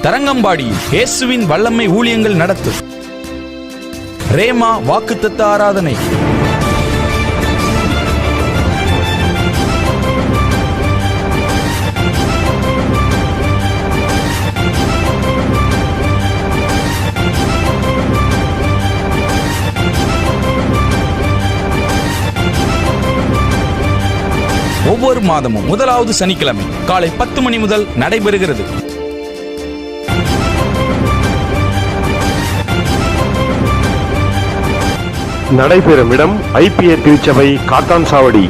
தரங்கம்பாடியில் இயேசுவின் வல்லமை ஊழியங்கள் நடத்தும் ரேமா வாக்குத்தத்த ஆராதனை. ஒவ்வொரு மாதமும் முதலாவது சனிக்கிழமை காலை 10 மணி முதல் நடைபெறுகிறது. நடைபெறும் இடம் ஐபிஏ திருச்சபை, காத்தான்சாவடி.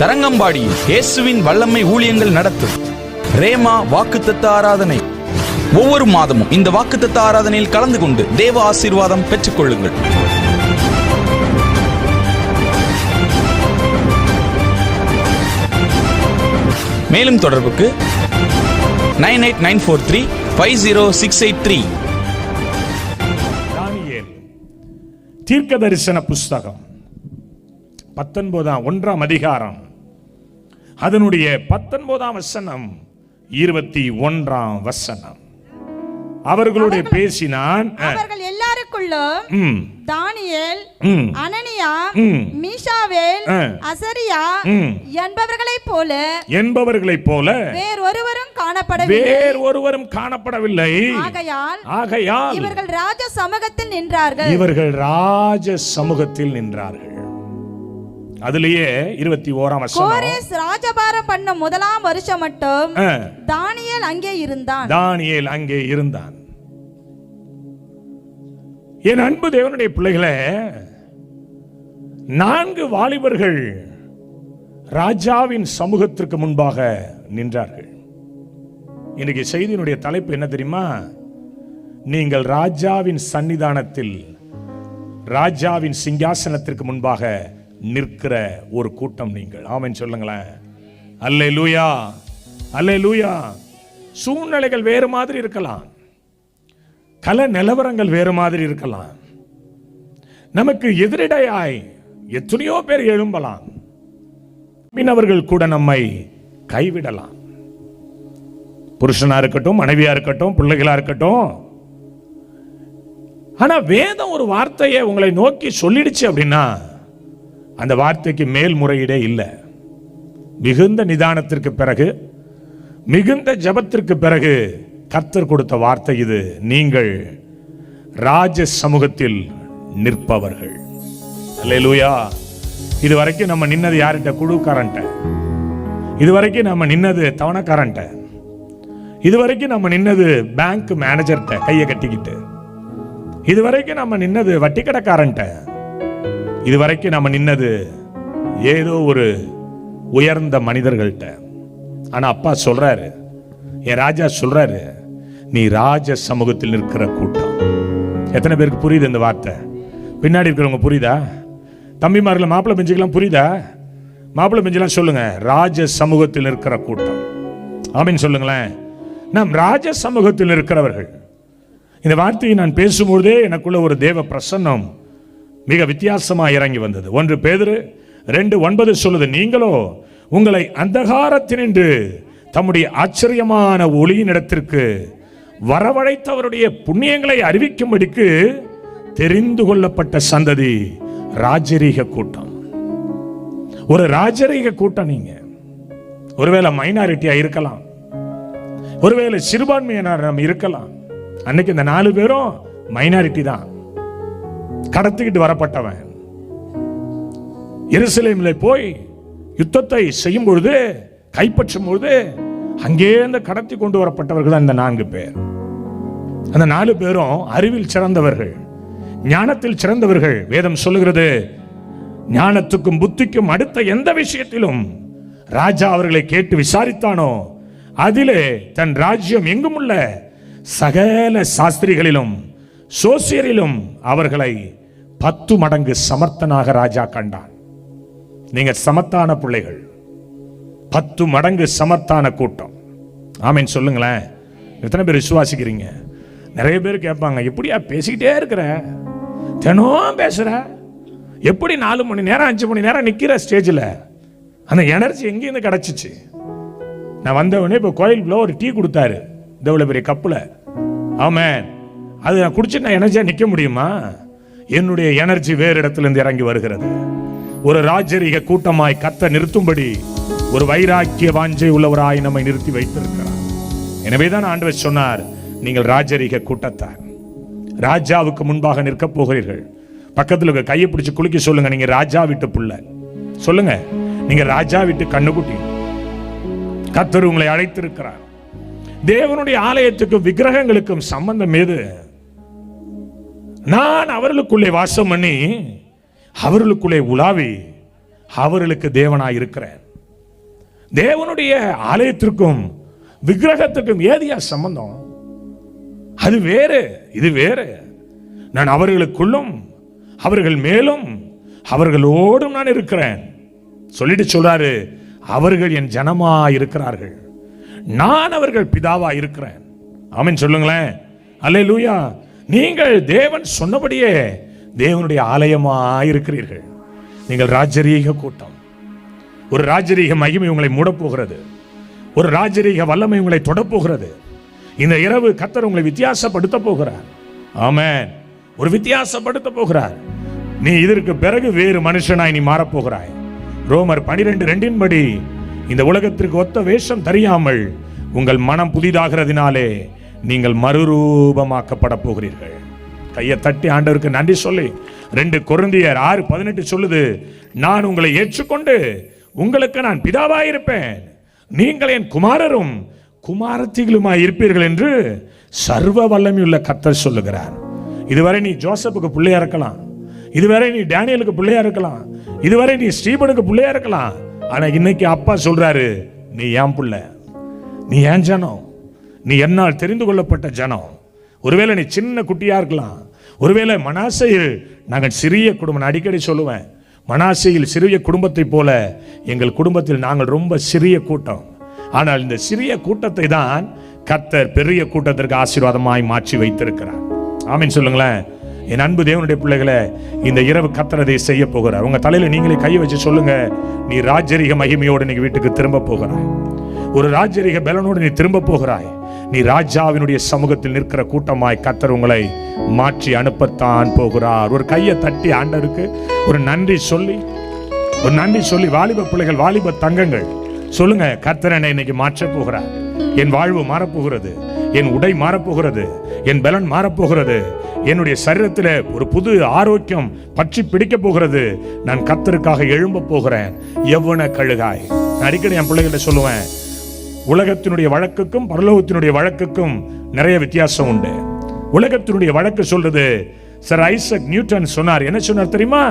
தரங்கம்பாடியில் இயேசுவின் வல்லமை ஊழியங்கள் நடத்தும் ரேமா வாக்குத்தத்த ஆராதனை. ஒவ்வொரு மாதமும் இந்த வாக்குத்தத்த ஆராதனையில் கலந்து கொண்டு தேவ ஆசீர்வாதம் பெற்றுக் கொள்ளுங்கள். மேலும் தொடர்புக்கு 9894350683. தானியேல் தீர்க்க தரிசன புஸ்தகம் 19ஆம் அதிகாரம் அதனுடைய 19ஆம் வசனம் 21ஆம் வசனம். அவர்களுடைய பேசினான். அவர்கள் எல்லாருக்குள்ளும் தானியேல், அனனியா, மீஷாவேல், அசரியா என்பவர்களைப் போல வேறொருவரும் காணப்படவில்லை. ஆகையால் இவர்கள் ராஜ சமூகத்தில் நின்றார்கள். அதிலேயே 21ஆம் வசனம். கோரேஸ் ராஜபாரம் பண்ண முதலாம் வருஷம் மட்டும் தானியேல் அங்கே இருந்தான். என் அன்பு தேவனுடைய பிள்ளைகளே, 4 வாலிபர்கள் ராஜாவின் சமூகத்திற்கு முன்பாக நின்றார்கள். இன்னைக்கு செய்தியினுடைய தலைப்பு என்ன தெரியுமா? நீங்கள் ராஜாவின் சன்னிதானத்தில், ராஜாவின் சிங்காசனத்திற்கு முன்பாக நிற்கிற ஒரு கூட்டம் நீங்கள். ஆமென் சொல்லுங்களேன். அல்லேலூயா, அல்லேலூயா. சூழ்நிலைகள் வேறு மாதிரி இருக்கலாம், கல நிலவரங்கள் வேறு மாதிரி இருக்கலாம், நமக்கு எதிரிடையாய் எத்தனையோ பேர் எழும்பலாம், அவர்கள் கூட நம்மை கைவிடலாம். புருஷனா இருக்கட்டும், மனைவியா இருக்கட்டும், பிள்ளைகளா இருக்கட்டும். ஆனா வேதம் ஒரு வார்த்தையை உங்களை நோக்கி சொல்லிடுச்சு அப்படின்னா அந்த வார்த்தைக்கு மேல்முறையீடே இல்லை. மிகுந்த நிதானத்திற்கு பிறகு, மிகுந்த ஜபத்திற்கு பிறகு கர்த்தர் கொடுத்த வார்த்தை இது. நீங்கள் ராஜ சமூகத்தில் நிற்பவர்கள். அல்லேலூயா. இதுவரைக்கும் நம்ம நின்னது யார்கிட்ட? குழுக்காரன்ட்ட. இதுவரைக்கும் நம்ம நின்னது தவணைக்காரன்ட்ட. இதுவரைக்கும் நம்ம நின்னது பேங்க் மேனேஜர்கிட்ட கையை கட்டிக்கிட்டு. இதுவரைக்கும் நம்ம நின்னது வட்டிக்கடைக்காரன்ட்ட. இதுவரைக்கும் நம்ம நின்னது ஏதோ ஒரு உயர்ந்த மனிதர்கள்ட்ட. ஆனா அப்பா சொல்றாரு, என் ராஜா சொல்றாரு, நீ ராஜ சமூகத்தில் நிற்கிற கூட்டம். எத்தனை பேருக்கு புரியுது இந்த வார்த்தை? பின்னாடி இருக்கிறவங்க புரியுதா? தம்பிமார்கள் மாப்பிள்ளை பெஞ்சுக்கலாம் புரியுதா? மாப்பிள்ளை பெஞ்செல்லாம் சொல்லுங்க. ராஜ சமூகத்தில் இருக்கிற கூட்டம். ஆமீன் சொல்லுங்களேன். நாம் ராஜ சமூகத்தில் இருக்கிறவர்கள். இந்த வார்த்தையை நான் பேசும்பொழுதே எனக்குள்ள ஒரு தேவ பிரசன்னம் மிக வித்தியாசமா இறங்கி வந்தது. 1 பேதுரு 2:9 சொல்லுது, நீங்களோ உங்களை அந்தகாரத்தினின்று தம்முடைய ஆச்சரியமான ஒளியின் இடத்திற்கு வரவழைத்தவருடைய புண்ணியங்களை அறிவிக்கும்படிக்கு தெரிந்து கொள்ளப்பட்ட சந்ததி, ராஜரீக கூட்டம். ஒரு ராஜரீக கூட்டம். நீங்க ஒருவேளை மைனாரிட்டியா இருக்கலாம், ஒருவேளை சிறுபான்மையினர் நம்ம இருக்கலாம். அன்னைக்கு இந்த 4 பேரும் மைனாரிட்டி தான். கடத்திக்கிட்டு வரப்பட்டவன் எருசலேமில் போய் யுத்தத்தை செய்யும் பொழுது, கைப்பற்றும் பொழுது அங்கே இந்த கடத்தி கொண்டு வரப்பட்டவர்கள் தான் இந்த 4 பேர். அந்த 4 பேரும் அறிவில் சிறந்தவர்கள், ஞானத்தில் சிறந்தவர்கள். வேதம் சொல்லுகிறது, ஞானத்துக்கும் புத்திக்கும் அடுத்த எந்த விஷயத்திலும் ராஜா அவர்களை கேட்டு விசாரித்தானோ அதிலே தன் ராஜ்யம் எங்கும் உள்ள சகல சாஸ்திரிகளிலும் சோசியரிலும் அவர்களை 10 மடங்கு சமர்த்தனாக ராஜா கண்டான். நீங்க சமத்தான பிள்ளைகள், 10 மடங்கு சமர்த்தான கூட்டம். ஆமீன் சொல்லுங்களேன். எத்தனை பேர் விசுவாசிக்கிறீங்க? நிறைய பேர் கேட்பாங்க, எப்படியா பேசிக்கிட்டே இருக்கிற, தினம் பேசுற, எப்படி 4 மணி நேரம் 5 மணி நேரம் நிக்கிற ஸ்டேஜில்? அந்த எனர்ஜி எங்கேருந்து கிடைச்சிச்சு? நான் வந்தவொடனே இப்போ கோயிலுக்குள்ள ஒரு டீ கொடுத்தாரு, இவ்வளவு பெரிய கப்பில். ஆமென். அது நான் குடிச்சிட்டு நான் எனர்ஜியா நிற்க முடியுமா? என்னுடைய எனர்ஜி வேறு இடத்துல இருந்து இறங்கி வருகிறது. ஒரு ராஜரீக கூட்டமாய் கத்த நிறுத்தும்படி ஒரு வைராக்கிய வாஞ்சை உள்ளவராய் நம்மை நிறுத்தி வைத்திருக்கிறார். எனவேதான் ஆண்டவர் சொன்னார், நீங்கள் ராஜரீக கூட்டத்தார், ராஜாவுக்கு முன்பாக நிற்க போகிறீர்கள். பக்கத்தில் இருக்க கையை பிடிச்சு குலுக்கி சொல்லுங்க, நீங்க ராஜா வீட்டு புள்ள. சொல்லுங்க, நீங்க ராஜா வீட்டு கண்ணுக்குட்டி. கர்த்தர் உங்களை அழைத்திருக்கிறார். தேவனுடைய ஆலயத்துக்கும் விக்கிரகங்களுக்கும் சம்பந்தம் ஏது? நான் அவர்களுக்குள்ளே வாசம் பண்ணி அவர்களுக்குள்ளே உலாவி அவர்களுக்கு தேவனாய் இருக்கிறேன். தேவனுடைய ஆலயத்திற்கும் விக்கிரகத்துக்கும் ஏதியா சம்பந்தம்? அது வேறு, இது வேறு. நான் அவர்களுக்குள்ளும் அவர்கள் மேலும் அவர்களோடும் நான் இருக்கிறேன் சொல்லிட்டு சொல்றாரு, அவர்கள் என் ஜனமா இருக்கிறார்கள், நான் அவர்கள் பிதாவா இருக்கிறேன். ஆமென் சொல்லுங்களேன். அல்லேலூயா. நீங்கள் தேவன் சொன்னபடியே தேவனுடைய ஆலயமா இருக்கிறீர்கள். நீங்கள் ராஜரீக கூட்டம். ஒரு ராஜரீக மகிமை உங்களை மூடப்போகிறது. ஒரு ராஜரீக வல்லமை உங்களை தொடப்போகிறது. இந்த இரவு கர்த்தர் உங்களை வித்தியாசப்படுத்த போகிறார். ஆமென். ஒரு வித்தியாசப்படுத்த போகிறார். நீ இதற்கு பிறகு வேறு மனுஷனாய் நீ மாறப்போகிறாய். ரோமர் 12:2 படி இந்த உலகத்திற்கு ஒத்த வேஷம் தெரியாமல் உங்கள் மனம் புதிதாகிறதினாலே நீங்கள் மறுரூபமாக்கப்பட போகிறீர்கள். கையை தட்டி ஆண்டவருக்கு நன்றி சொல்லி 2 கொரிந்தியர் 6:18 சொல்லுது, நான் உங்களை ஏற்றுக்கொண்டு உங்களுக்கு நான் பிதாவாயிருப்பேன், நீங்கள் என் குமாரரும் குமாரத்திகளுமாய் இருப்பீர்கள் என்று சர்வ வல்லமையுள்ள கர்த்தர் சொல்லுகிறார். இதுவரை நீ ஜோசப்புக்கு பிள்ளையா இருக்கலாம், இதுவரை நீ டேனியலுக்கு பிள்ளையா இருக்கலாம், இதுவரை நீ ஸ்டீபனுக்கு பிள்ளையா இருக்கலாம். ஆனா இன்னைக்கு அப்பா சொல்றாரு, நீ ஏன் பிள்ளை, நீ ஏன் ஜனம், நீ என்னால் தெரிந்து கொள்ளப்பட்ட ஜனம். ஒருவேளை நீ சின்ன குட்டியா இருக்கலாம், ஒருவேளை மனாசையில் நாங்கள் சிறிய குடும்பம். நான் அடிக்கடி சொல்லுவேன், மனாசையில் சிறிய குடும்பத்தை போல எங்கள் குடும்பத்தில் நாங்கள் ரொம்ப சிறிய கூட்டம். ஆனால் இந்த சிறிய கூட்டத்தை தான் கர்த்தர் பெரிய கூட்டத்திற்கு ஆசீர்வாதமாய் மாற்றி வைத்திருக்கிறார். ஆமென் சொல்லுங்களேன். என் அன்பு தேவனுடைய பிள்ளைகளை, இந்த இரவு கர்த்தர் அதை செய்ய போகிறார். உங்க தலையில நீங்களே கையை வச்சு சொல்லுங்க, நீ ராஜரீக மகிமையோடு நீங்க வீட்டுக்கு திரும்ப போகிறாய். ஒரு ராஜரீக பலனோடு நீ திரும்ப போகிறாய். நீ ராஜாவினுடைய சமூகத்தில் நிற்கிற கூட்டமாய் கர்த்தர் உங்களை மாற்றி அனுப்பத்தான் போகிறார். ஒரு கையை தட்டி ஆண்டவருக்கு ஒரு நன்றி சொல்லி வாலிப பிள்ளைகள், வாலிப தங்கங்கள் சொல்லுங்க, கர்த்தர் என்னை இன்னைக்கு மாற்ற போகிறார். என் வாழ்வு மாறப்போகிறது, என் உடை மாறப்போகிறது, என் பலன் மாறப்போகிறது, என்னுடைய சரீரத்தில் ஒரு புது ஆரோக்கியம் பற்றி பிடிக்க போகிறது. நான் கர்த்தருக்காக எழும்ப போகிறேன். எவ்வன கழுகாய். நான் அடிக்கடி என் பிள்ளைகிட்ட சொல்லுவேன், உலகத்தினுடைய வழக்குக்கும் பரலோகத்தினுடைய வழக்குக்கும் நிறைய வித்தியாசம் உண்டு. உலகத்தினுடைய வழக்கு சொல்றது, சர் ஐசக் நியூட்டன் சொன்னார். என்ன சொன்னார் தெரியுமா?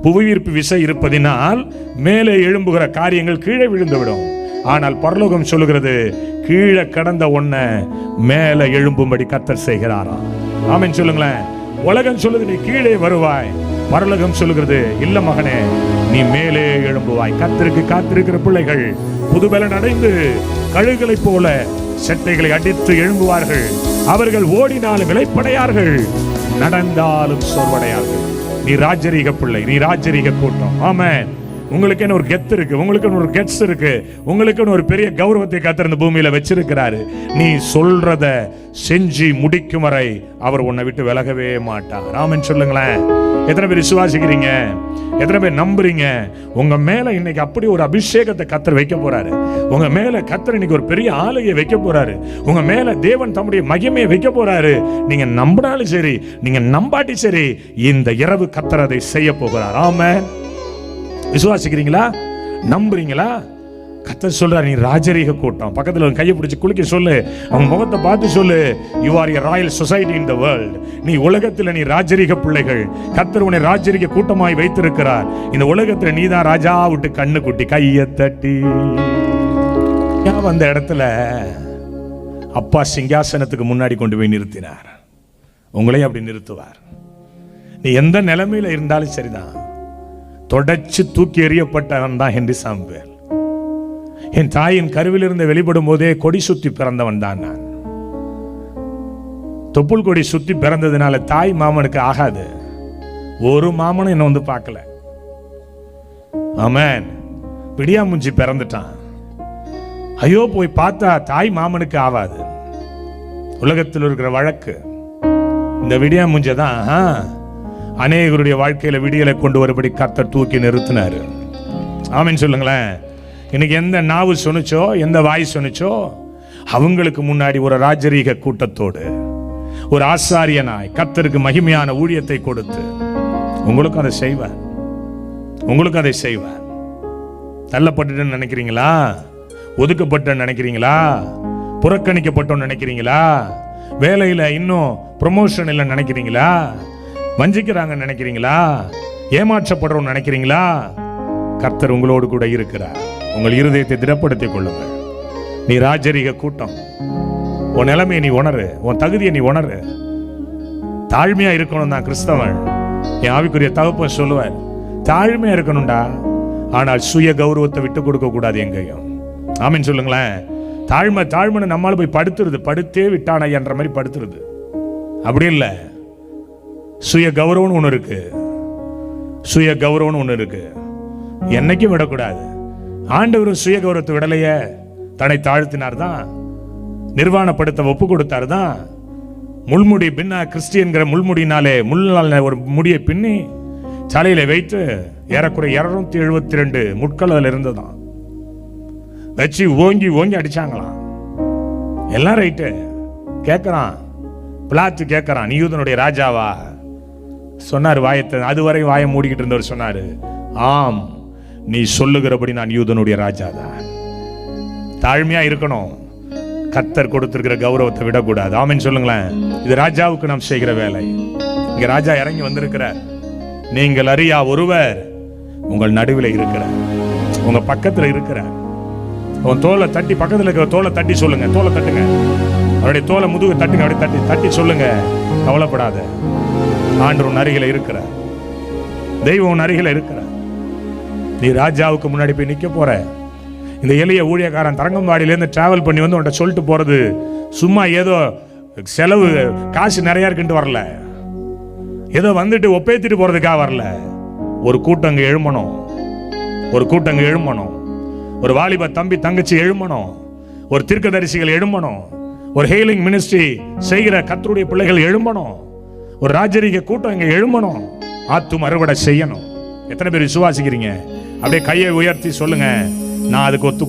புவியீர்ப்பு விசை இருப்பதினால் மேலே எழும்புகிற காரியங்கள் கீழே விழுந்துவிடும். ஆனால் பரலோகம் சொல்லுகிறது, கீழே கடந்த ஒன்ன மேலே எழும்பும்படி கர்த்தர் செய்கிறாரா. ஆமென் சொல்லுங்களேன். உலகம் சொல்லுது நீ கீழே வருவாய், பரலோகம் சொல்லுகிறது, இல்ல மகனே, நீ மேலே எழும்புவாய். கர்த்தருக்கு காத்திருக்கிற பிள்ளைகள் புதுபலன் அடைந்து கழுகுகளை போல செட்டைகளை அடித்து எழும்புவார்கள். அவர்கள் ஓடினாலும் விலைப்படையார்கள், நடந்தாலும் சோர்வடையார்கள். நீ ராஜரீக பிள்ளை, நீ ராஜரீக கூட்டம். ஆமென். உங்களுக்கு என்ன ஒரு கெத்து இருக்கு, உங்களுக்கு ஒரு கெட்ஸ் இருக்கு, உங்களுக்கு ஒரு பெரிய கௌரவத்தை கர்த்தர் இந்த பூமியில வச்சிருக்கிறாரு. நீ சொல்றத செஞ்சு முடிக்கும் வரை அவர் உன்னை விட்டு விலகவே மாட்டார். ஆமென் சொல்லுங்களேன். எத்தனை பேர் விசுவாசிக்கிறீங்க? எத்தனை பேர் நம்புறீங்க? உங்க மேல இன்னைக்கு அப்படி ஒரு அபிஷேகத்தை கர்த்தர் வைக்க போறாரு. உங்க மேல கர்த்தர் இன்னைக்கு ஒரு பெரிய ஆலயை வைக்க போறாரு. உங்க மேல தேவன் தம்முடைய மகிமையை வைக்க போறாரு. நீங்க நம்பினாலும் சரி, நீங்க நம்பாட்டி சரி, இந்த இரவு கர்த்தர் அதை செய்ய போகிறார். ஆமென். விசுவாசிக்கிறீங்களா? நம்புறீங்களா? கர்த்தர் சொல்றார், நீ ராஜரீக கூட்டம். பக்கத்துல ஒரு கையை பிடிச்சு குலுக்கி சொல்லு, அவங்க முகத்தை பார்த்து சொல்லு, you are a Royal society in the world. நீ உலகத்துல நீ ராஜரீக பிள்ளைகள். கர்த்தர் உன்னை ராஜரீக கூட்டமாய் வைத்திருக்கிறார். இந்த உலகத்துல நீ தான் ராஜா விட்டு கண்ணு குட்டி. கையை தட்டி அந்த இடத்துல அப்பா சிங்காசனத்துக்கு முன்னாடி கொண்டு போய் நிறுத்தினார். உங்களையும் அப்படி நிறுத்துவார். நீ எந்த நிலைமையில இருந்தாலும் சரிதான். தொடச்சு தூக்கி எறியப்பட்டவன் தான் ஹென்றி சாமுவேல். என் தாயின் கருவிலிருந்து வெளிப்படும் போதே கொடி சுத்தி பிறந்தவன் தான் நான். தொப்புள் கொடி சுத்தி பிறந்ததுனால தாய் மாமனுக்கு ஒரு மாமனும் என்ன வந்து பார்க்கல. ஆமென். விடியாமுஞ்சி பிறந்துட்டான். ஐயோ, போய் பார்த்தா தாய் மாமனுக்கு ஆவாது. உலகத்தில் இருக்கிற வழக்கு இந்த விடியாமுஞ்சதான் அநேகருடைய வாழ்க்கையில விடியலை கொண்டு வரும்படி கர்த்தர் தூக்கி நிறுத்தினாரு. ஆமென் சொல்லுங்களேன். இன்னைக்கு எந்த நாவு சொன்னுச்சோ, எந்த வாய் சொன்னுச்சோ, அவங்களுக்கு முன்னாடி ஒரு ராஜரீக கூட்டத்தோடு ஒரு ஆசாரியனாய் கர்த்தருக்கு மகிமையான ஊழியத்தை கொடுத்து உங்களுக்கும் அதை செய்வார். உங்களுக்கு அதை செய்வார். தள்ளப்பட்டுன்னு நினைக்கிறீங்களா? ஒதுக்கப்பட்டு நினைக்கிறீங்களா? புறக்கணிக்கப்பட்டோன்னு நினைக்கிறீங்களா? வேலையில இன்னும் ப்ரொமோஷன் இல்லை நினைக்கிறீங்களா? வஞ்சிக்கிறாங்கன்னு நினைக்கிறீங்களா? ஏமாற்றப்படுறோம் நினைக்கிறீங்களா? கர்த்தர் உங்களோடு கூட இருக்கிறார். உங்கள் இருதயத்தை திடப்படுத்திக் கொள்ளுங்கள். நீ ராஜரீக கூட்டம். உன் நிலைமையை நீ உணரு, உன் தகுதியை நீ உணரு. தாழ்மையா இருக்கணும் தான் கிறிஸ்தவன். என் ஆவிக்குரிய தகப்பன் சொல்லுவார், தாழ்மையா இருக்கணும்டா, ஆனால் சுய கௌரவத்தை விட்டு கொடுக்க கூடாது எங்கேயும். ஆமென் சொல்லுங்களேன். தாழ்மை நம்மளால போய் படுத்துருது, படுத்தே விட்டான என்ற மாதிரி படுத்துருது. அப்படி இல்லை. சுய கௌரவம் ஒன்று இருக்கு, சுய கௌரவம் ஒன்று இருக்கு. என்னைக்கும் விடக்கூடாது. ஆண்டவரும் சுய கௌரவத்தை விடலையே, தன்னை தாழ்த்தினார் தான், நிர்வாணப்படுத்த ஒப்பு கொடுத்தார் தான். முள்முடி பின்னா கிறிஸ்டியன்கிற முள்முடினாலே முள்ளால் ஒரு முடியை பின்னி தலையில வைத்து ஏறக்குறைய 272 முட்கள் அதில் இருந்ததான். வச்சு ஓங்கி ஓங்கி அடிச்சாங்களாம். எல்லாம் ரைட்டு. கேட்கறான் பிலாத்து, கேட்கறான், நீ யூதனுடைய ராஜாவா? சொன்னார் வாயத்தை, அதுவரை வாயை மூடிக்கிட்டு இருந்தவர் சொன்னாரு, ஆம், நீ சொல்லுகிறபடி நான் யூதனுடைய ராஜா தான். தாழ்மையா இருக்கணும். கர்த்தர் கொடுத்திருக்கிற கௌரவத்தை விடக்கூடாது. ஆமென் சொல்லுங்களேன். இது ராஜாவுக்கு நாம் செய்கிற வேலை. இங்க ராஜா இறங்கி வந்திருக்கிறார். நீங்கள் அறியா ஒருவர் உங்கள் நடுவில் இருக்கிறார், உங்க பக்கத்துல இருக்கிறார். உன் தோலை தட்டி, பக்கத்துல இருக்கிற தோலை தட்டி சொல்லுங்க, தோலை தட்டுங்க, அவருடைய தோலை முதுகு தட்டுங்க, அப்படி தட்டி தட்டி சொல்லுங்க, கவலைப்படாத, ஆண்டவர் உன் அருகில இருக்கிறார், தெய்வம் உன் அருகில இருக்கிறார். நீ ராஜாவுக்கு முன்னாடி போய் நிக்க போற. இந்த எளிய ஊழியக்காரன் தரங்கம்பாடியிலேருந்து டிராவல் பண்ணி வந்து உன்கிட்ட சொல்லிட்டு போறது சும்மா ஏதோ செலவு காசு நிறைய இருக்குன்ட்டு வரல, ஏதோ வந்துட்டு ஒப்பேத்திட்டு போறதுக்காக வரல. ஒரு கூட்டங்க எழுமணும், ஒரு கூட்டங்க எழுமணும், ஒரு வாலிப தம்பி தங்கச்சி எழுமணும், ஒரு தீர்க்கதரிசிகள் எழுமணும், ஒரு ஹீலிங் மினிஸ்ட்ரி செய்கிற கர்த்தருடைய பிள்ளைகள் எழுமணும், ஒரு ராஜரீக கூட்டம் இங்க எழுமணும், ஆத்தும் அறுவடை செய்யணும். எத்தனை பேர் விசுவாசிக்கிறீங்க? அப்படியே கையை உயர்த்தி சொல்லுங்க, நான் அதுக்கு ஒப்பு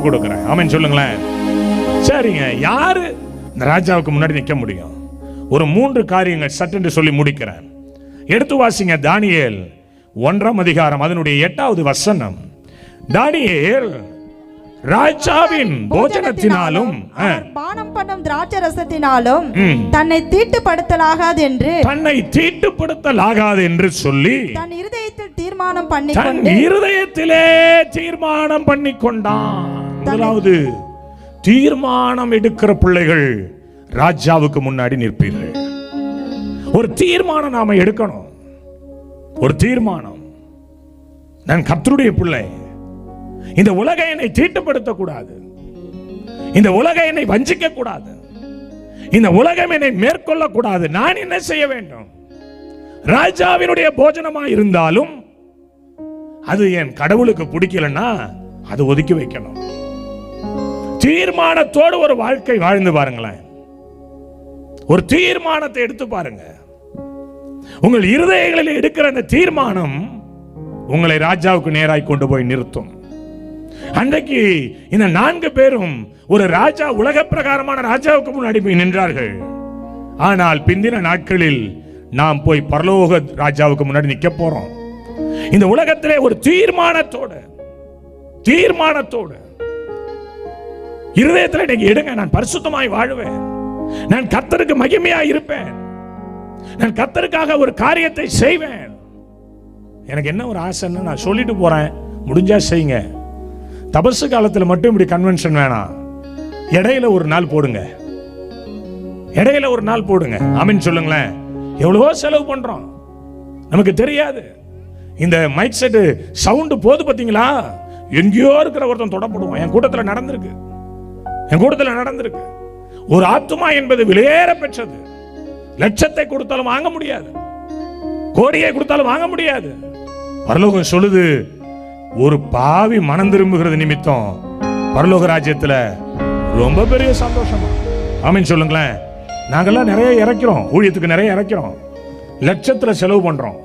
கொடுக்கிறேன். ஆமென் சொல்லுங்களேன். சரிங்க, யாரு இந்த ராஜாவுக்கு முன்னாடி நிற்க முடியும்? ஒரு 3 காரியங்கள் சட்டென்று சொல்லி முடிக்கிறேன். எடுத்து வாசிங்க. தானியேல் 1ஆம் அதிகாரம் அதனுடைய 8வது வசனம். தானியேல் ராஜாவின் போஜனத்தினாலும் பானம் பண்ணும் திராட்சை ரசத்தினாலும் தன்னை தீட்டுப்படுத்தலாகாது என்று சொல்லி தன் இருதயத்தில் தீர்மானம் பண்ணிக்கொண்டான். முதலாவது தீர்மானம் எடுக்கிற பிள்ளைகள் ராஜாவுக்கு முன்னாடி நிற்பீர்கள். ஒரு தீர்மானம் நாம எடுக்கணும். ஒரு தீர்மானம், நான் கர்த்தருடைய பிள்ளை, இந்த உலகை என்னை தீட்டுப்படுத்த கூடாது, இந்த உலகை என்னை வஞ்சிக்க கூடாது, இந்த உலகம் என்னை மேற்கொள்ள கூடாது. நான் என்ன செய்ய வேண்டும்? ராஜாவினுடைய போஜனமா இருந்தாலும் அது என் கடவுளுக்கு பிடிக்கலன்னா அது ஒதுக்கி வைக்கணும். தீர்மானத்தோடு ஒரு வாழ்க்கை வாழ்ந்து பாருங்களேன். ஒரு தீர்மானத்தை எடுத்து பாருங்க. உங்கள் இருதயங்களில் எடுக்கிற அந்த தீர்மானம் உங்களை ராஜாவுக்கு நேராய் கொண்டு போய் நிறுத்தும். அன்றைக்கு இந்த 4 பேரும் ஒரு ராஜா, உலக பிரகாரமான ராஜாவுக்கு முன்னாடி போய் நின்றார்கள். ஆனால் பிந்தின நாட்களில் நாம் போய் பரலோக ராஜாவுக்கு முன்னாடி நிக்க போறோம். இந்த உலகத்திலே ஒரு தீர்மானத்தோடு இருதயத்தில் நீங்க எடுங்க, நான் பரிசுத்தமாய் வாழுவேன், நான் கர்த்தருக்கு மகிமையாய் இருப்பேன், நான் கர்த்தருக்காக ஒரு காரியத்தை செய்வேன். எனக்கு என்ன ஒரு ஆசைன்னு நான் சொல்லிட்டு போறேன், முடிஞ்சா செய்யுங்க. தபசு காலத்தில் மட்டும் இப்படி கன்வென்ஷன் வேணாம். இடையில ஒரு நாள் போடுங்க, இடையில ஒரு நாள் போடுங்க. ஆமென் சொல்லுங்களேன். எவ்வளவோ செலவு பண்றோம், நமக்கு தெரியாது. இந்த மைக் செட் சவுண்ட் போது பாத்தீங்களா, எங்கேயோ இருக்கிற ஒருத்தன் தொடப்படுவான். என் கூட்டத்தில் நடந்திருக்கு. ஒரு ஆத்துமா என்பது விலையேற பெற்றது. லட்சத்தை கொடுத்தாலும் வாங்க முடியாது, கோடியை கொடுத்தாலும் வாங்க முடியாது. பரலோகம் சொல்லுது, ஒரு பாவி மனம் திரும்புகிறது நிமித்தம் பரலோக ராஜ்யத்துல ரொம்ப பெரிய சந்தோஷமா. ஆமீன் சொல்லுங்களேன். நாங்கெல்லாம் நிறைய இறக்கிறோம், ஊழியத்துக்கு நிறைய இறக்கிறோம், லட்சத்துல செலவு பண்றோம்.